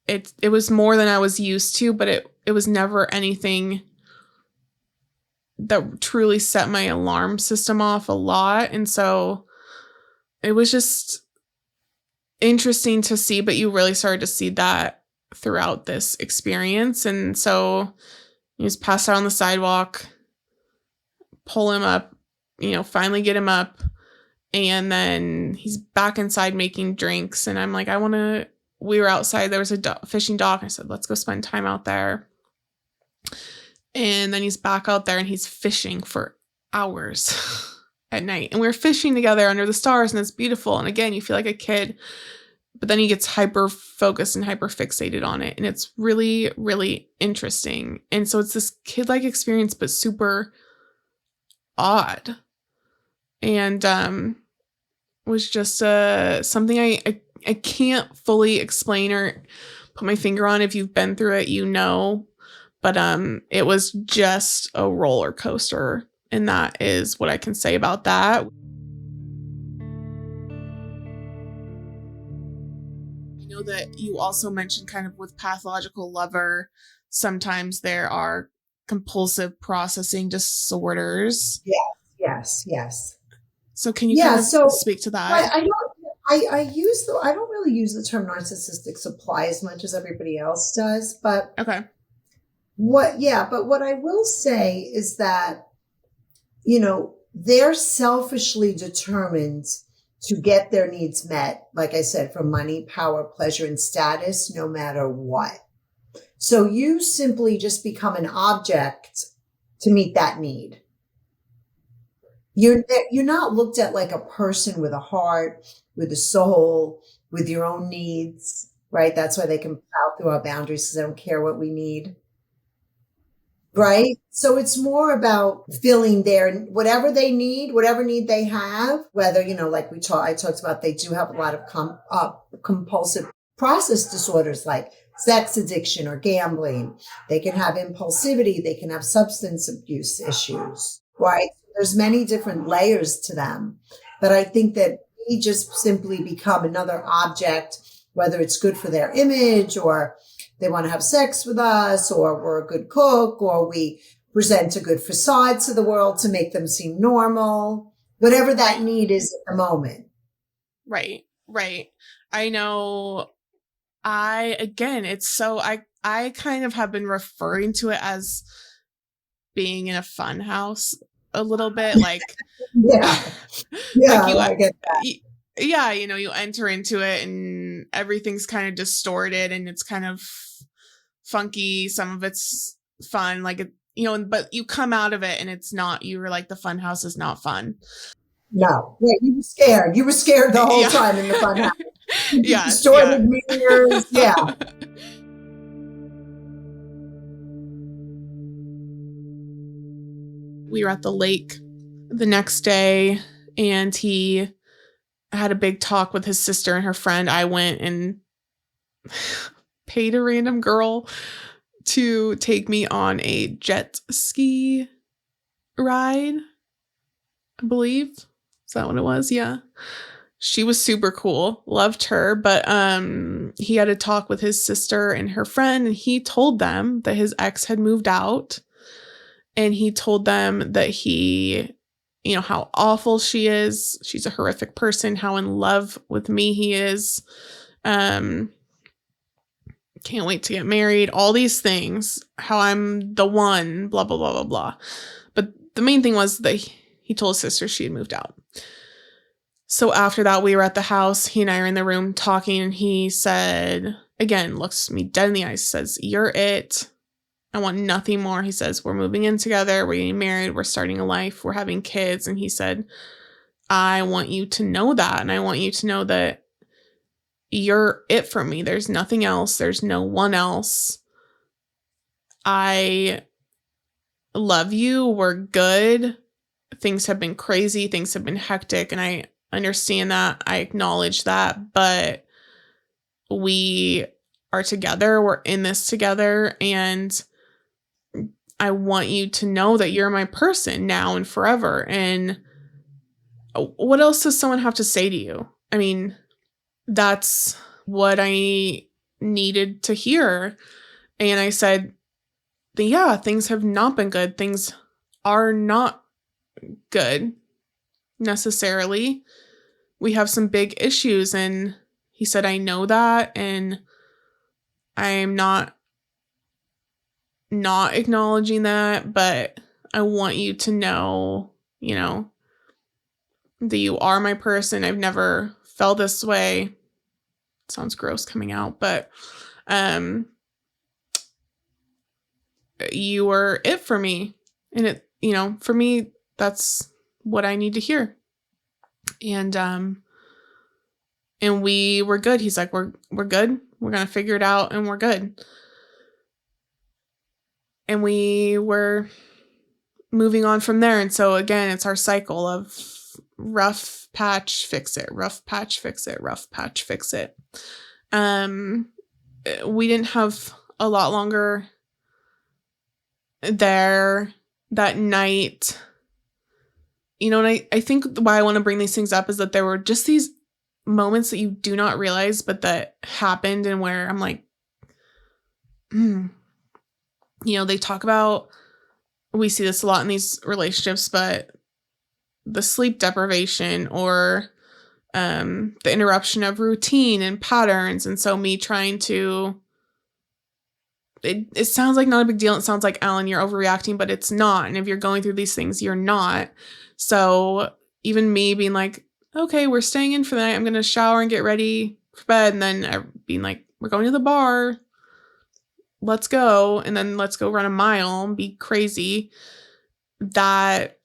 it was more than I was used to, but it was never anything that truly set my alarm system off a lot. And so it was just interesting to see, but you really started to see that throughout this experience. And so he was passed out on the sidewalk, pull him up, finally get him up. And then he's back inside making drinks. And I'm like, we were outside. There was a fishing dock. I said, let's go spend time out there. And then he's back out there and he's fishing for hours at night. And we're fishing together under the stars and it's beautiful. And again, you feel like a kid, but then he gets hyper focused and hyper fixated on it. And it's really, really interesting. And so it's this kid-like experience, but super odd. And was just something I can't fully explain or put my finger on. If you've been through it, but it was just a roller coaster, and that is what I can say about that. I know that you also mentioned kind of with pathological lover, sometimes there are compulsive processing disorders. Yes. So can you kind of speak to that? I don't really use the term narcissistic supply as much as everybody else does, but okay. What I will say is that, they're selfishly determined to get their needs met, like I said, from money, power, pleasure, and status, no matter what. So you simply just become an object to meet that need. You're not looked at like a person with a heart, with a soul, with your own needs, right? That's why they can plow through our boundaries, because they don't care what we need. Right? So it's more about filling whatever they need, whatever need they have, whether, like I talked about, they do have a lot of compulsive process disorders like sex addiction or gambling. They can have impulsivity. They can have substance abuse issues, right? There's many different layers to them. But I think that we just simply become another object, whether it's good for their image or they want to have sex with us, or we're a good cook, or we present a good facade to the world to make them seem normal, whatever that need is at the moment. Right. I know I kind of have been referring to it as being in a fun house a little bit, like, yeah, I get that. Yeah, you enter into it and everything's kind of distorted and it's kind of funky. Some of it's fun, like, but you come out of it and it's not, you were like, the fun house is not fun. No. Yeah, you were scared. You were scared the whole time in the fun house. Yeah. Distorted mirrors. Yeah. We were at the lake the next day, and he had a big talk with his sister and her friend. I went and paid a random girl to take me on a jet ski ride, I believe. Is that what it was? Yeah. She was super cool. Loved her. But he had a talk with his sister and her friend, and he told them that his ex had moved out. And he told them that how awful she is. She's a horrific person, how in love with me he is. Can't wait to get married, all these things, how I'm the one, blah, blah, blah, blah, blah. But the main thing was that he told his sister she had moved out. So after that, we were at the house. He and I are in the room talking, and he said, again, looks me dead in the eyes, says, "You're it. I want nothing more." He says, "We're moving in together. We're getting married. We're starting a life. We're having kids." And he said, "I want you to know that. And I want you to know that you're it for me. There's nothing else. There's no one else. I love you. We're good. Things have been crazy. Things have been hectic. And I understand that. I acknowledge that. But we are together. We're in this together. And I want you to know that you're my person now and forever." And what else does someone have to say to you? I mean, that's what I needed to hear. And I said, yeah, things have not been good. Things are not good necessarily. We have some big issues. And he said, "I know that. And I'm not acknowledging that, but I want you to know, that you are my person. I've never felt this way." It sounds gross coming out, but you were it for me. And it, for me, that's what I need to hear. And we were good. He's like, we're good. We're going to figure it out, and we're good. And we were moving on from there. And so again, it's our cycle of rough patch, fix it, rough patch, fix it, rough patch, fix it. We didn't have a lot longer there that night. And I think why I want to bring these things up is that there were just these moments that you do not realize, but that happened, and where I'm like, they talk about, we see this a lot in these relationships, but the sleep deprivation, or the interruption of routine and patterns. And so me trying to, it sounds like not a big deal. It sounds like, "Allyn, you're overreacting," but it's not. And if you're going through these things, you're not. So even me being like, "Okay, we're staying in for the night. I'm going to shower and get ready for bed." And then being like, "We're going to the bar. Let's go." And then let's go run a mile and be crazy. That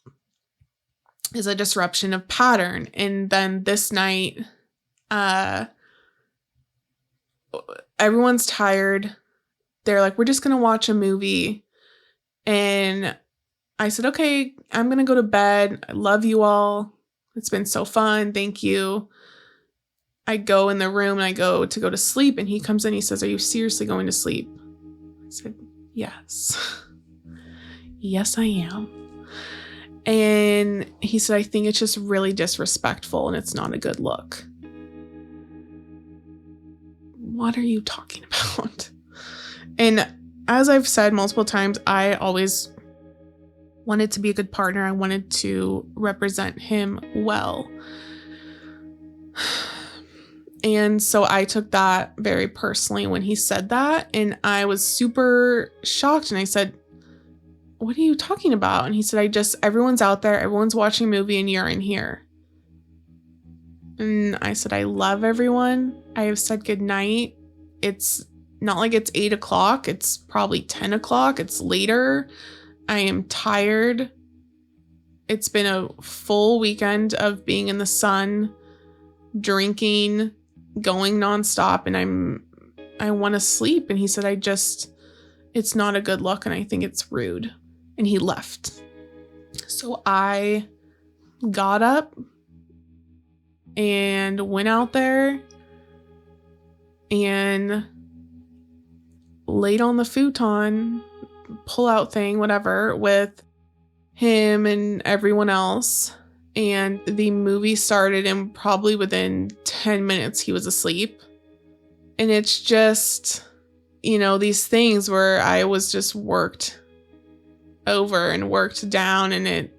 is a disruption of pattern. And then this night, everyone's tired. They're like, "We're just going to watch a movie." And I said, "Okay, I'm going to go to bed. I love you all. It's been so fun. Thank you." I go in the room and I go to sleep, and he comes in, he says, "Are you seriously going to sleep?" I said, "Yes." "Yes, I am." And he said, "I think it's just really disrespectful, and it's not a good look." What are you talking about? And as I've said multiple times, I always wanted to be a good partner. I wanted to represent him well. And so I took that very personally when he said that, and I was super shocked. And I said, "What are you talking about?" And he said, everyone's out there, everyone's watching a movie, and you're in here." And I said, "I love everyone. I have said goodnight. It's not like it's 8:00. It's probably 10:00. It's later. I am tired. it's been a full weekend of being in the sun, drinking, going nonstop, and I want to sleep. And he said, it's not a good look, and I think it's rude. And he left. So I got up and went out there and laid on the futon, pull-out thing, whatever, with him and everyone else. And the movie started, and probably within 10 minutes he was asleep. And it's just, these things where I was just worked over and worked down, and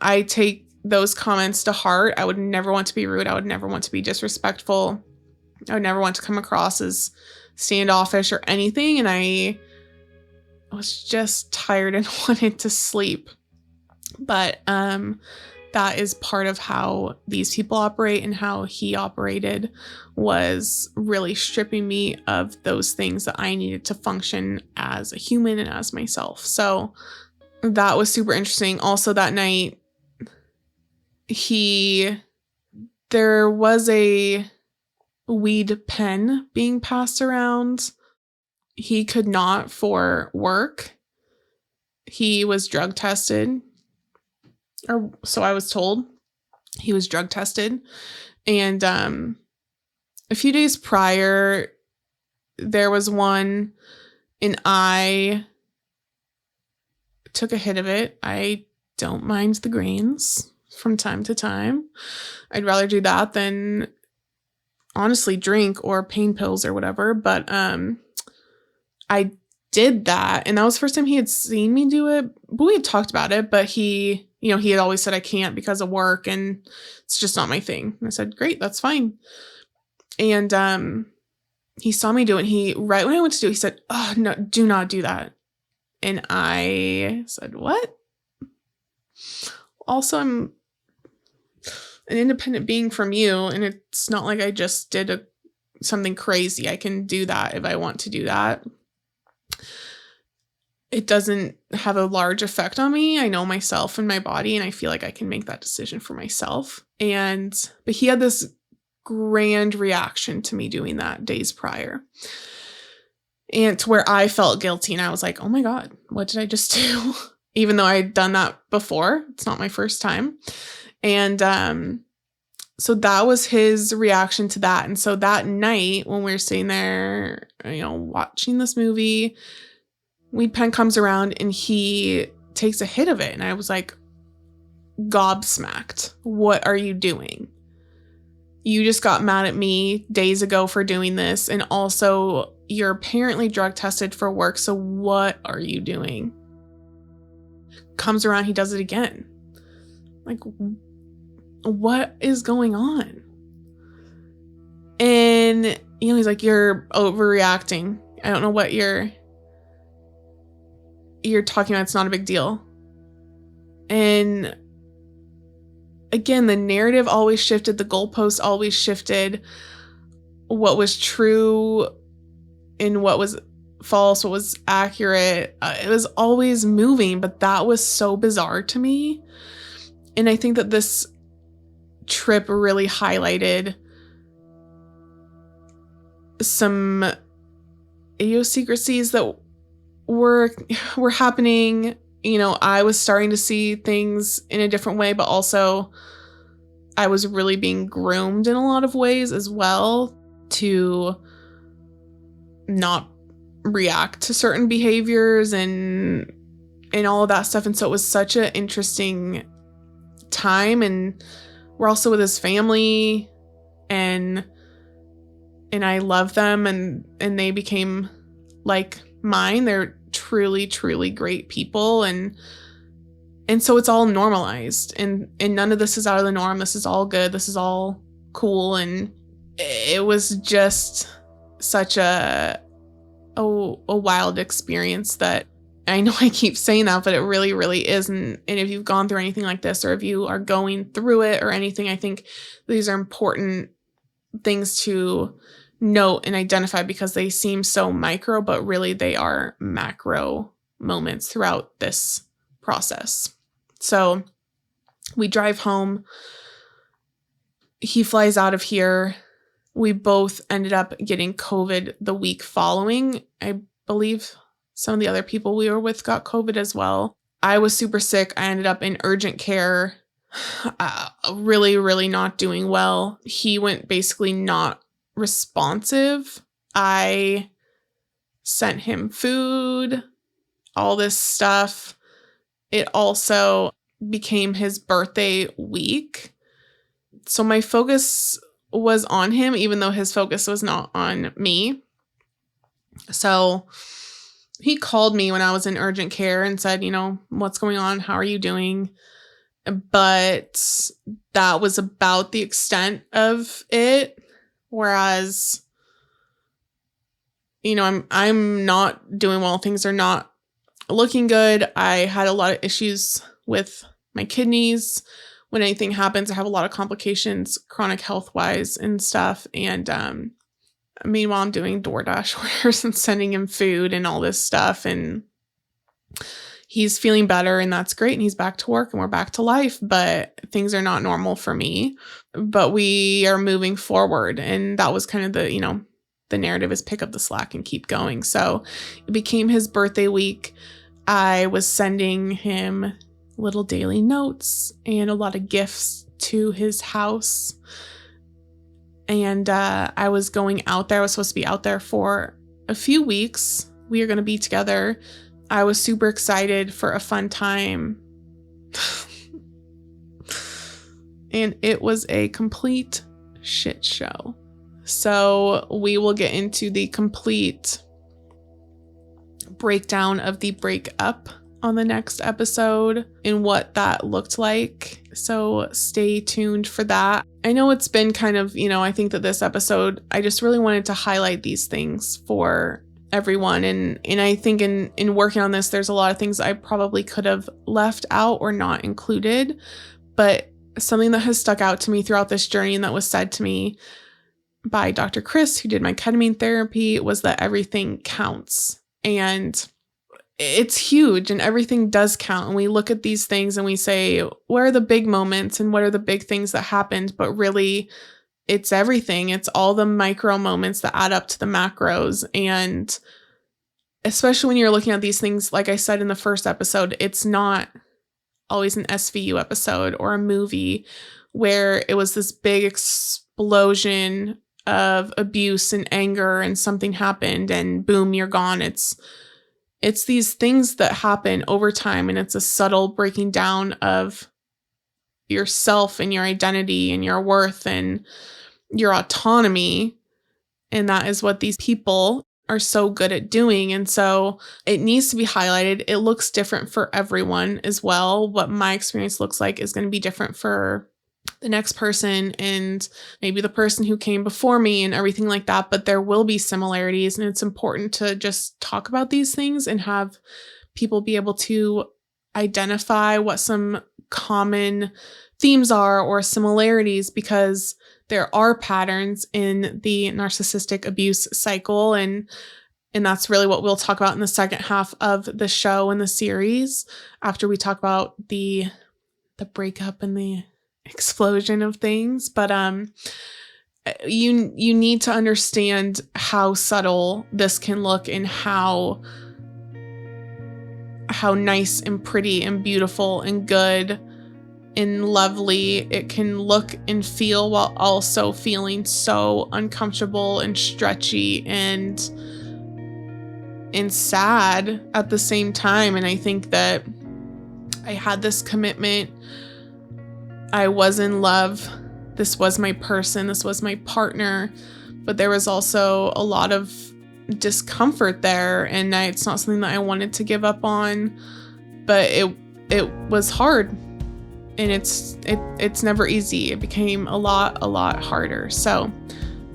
I take those comments to heart. I would never want to be rude. I would never want to be disrespectful. I would never want to come across as standoffish or anything. And I was just tired and wanted to sleep. But that is part of how these people operate, and how he operated was really stripping me of those things that I needed to function as a human and as myself. So that was super interesting. Also that night, there was a weed pen being passed around. He could not for work. He was drug tested, or so I was told. He was drug tested. And a few days prior, there was one, and I took a hit of it. I don't mind the grains from time to time. I'd rather do that than honestly drink or pain pills or whatever. But I did that, and that was the first time he had seen me do it. But we had talked about it, but he had always said I can't because of work, and it's just not my thing. And I said, great, that's fine. And he saw me do it, and right when I went to do it, he said, oh, no, do not do that. And I said, what? Also, I'm an independent being from you, and it's not like I just did something crazy. I can do that if I want to do that. It doesn't have a large effect on me. I know myself and my body, and I feel like I can make that decision for myself. But he had this grand reaction to me doing that days prior, and to where I felt guilty, and I was like, oh my God, what did I just do? Even though I'd done that before. It's not my first time. And so that was his reaction to that. And so that night when we were sitting there, watching this movie, weed pen comes around and he takes a hit of it. And I was like, gobsmacked. What are you doing? You just got mad at me days ago for doing this. And also you're apparently drug tested for work. So what are you doing? Comes around, he does it again. Like, what is going on? And, he's like, you're overreacting. I don't know what you're talking about. It's not a big deal. And again, the narrative always shifted. The goalpost always shifted. What was true and what was false, what was accurate. It was always moving, but that was so bizarre to me. And I think that this trip really highlighted some idiosyncrasies that were happening. I was starting to see things in a different way, but also I was really being groomed in a lot of ways as well to not react to certain behaviors and all of that stuff. And so it was such an interesting time, and we're also with his family, and I love them, and they became like mine. They're truly, truly great people, and so it's all normalized, and none of this is out of the norm. This is all good. This is all cool. And it was just such a wild experience that I know I keep saying that, but it really, really is. And if you've gone through anything like this, or if you are going through it or anything, I think these are important things to note and identify, because they seem so micro, but really they are macro moments throughout this process. So we drive home. He flies out of here. We both ended up getting COVID the week following. I believe some of the other people we were with got COVID as well. I was super sick. I ended up in urgent care, really, really not doing well. He went basically not responsive. I sent him food, all this stuff. It also became his birthday week. So my focus was on him, even though his focus was not on me. So he called me when I was in urgent care and said, what's going on? How are you doing? But that was about the extent of it. Whereas, I'm not doing well. Things are not looking good. I had a lot of issues with my kidneys. When anything happens, I have a lot of complications, chronic health wise and stuff. And meanwhile, I'm doing DoorDash orders and sending him food and all this stuff. And he's feeling better, and that's great. And he's back to work and we're back to life. But things are not normal for me. But we are moving forward. And that was kind of the narrative is pick up the slack and keep going. So it became his birthday week. I was sending him little daily notes and a lot of gifts to his house. And I was going out there. I was supposed to be out there for a few weeks. We are going to be together. I was super excited for a fun time. And it was a complete shit show. So we will get into the complete breakdown of the breakup on the next episode and what that looked like. So stay tuned for that. I know it's been kind of, I think that this episode, I just really wanted to highlight these things for everyone. And I think in working on this, there's a lot of things I probably could have left out or not included. But something that has stuck out to me throughout this journey and that was said to me by Dr. Chris, who did my ketamine therapy, was that everything counts. And it's huge, and everything does count. And we look at these things and we say, what are the big moments and what are the big things that happened? But really, it's everything. It's all the micro moments that add up to the macros. And especially when you're looking at these things, like I said in the first episode, it's not always an SVU episode or a movie where it was this big explosion of abuse and anger and something happened and boom, you're gone. It's these things that happen over time, and it's a subtle breaking down of yourself and your identity and your worth and your autonomy. And that is what these people are so good at doing. And so it needs to be highlighted. It looks different for everyone as well. What my experience looks like is going to be different for the next person and maybe the person who came before me and everything like that. But there will be similarities, and it's important to just talk about these things and have people be able to identify what some common themes are or similarities, because there are patterns in the narcissistic abuse cycle. And that's really what we'll talk about in the second half of the show and the series, after we talk about the breakup and the explosion of things. But you need to understand how subtle this can look and how nice and pretty and beautiful and good and lovely it can look and feel, while also feeling so uncomfortable and stretchy and sad at the same time. And I think that I had this commitment. I was in love. This was my person. This was my partner. But there was also a lot of discomfort there. And it's not something that I wanted to give up on. But it was hard. And it's never easy. It became a lot harder. So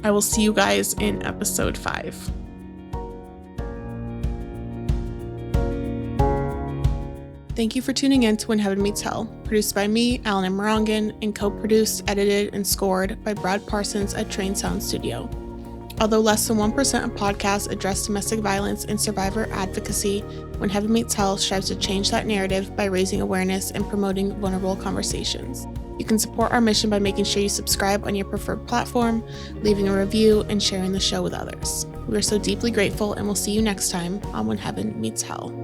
I will see you guys in episode 5. Thank you for tuning in to When Heaven Meets Hell, produced by me, Allyn Marangan, and co-produced, edited, and scored by Brad Parsons at Train Sound Studio. Although less than 1% of podcasts address domestic violence and survivor advocacy, When Heaven Meets Hell strives to change that narrative by raising awareness and promoting vulnerable conversations. You can support our mission by making sure you subscribe on your preferred platform, leaving a review, and sharing the show with others. We are so deeply grateful, and we'll see you next time on When Heaven Meets Hell.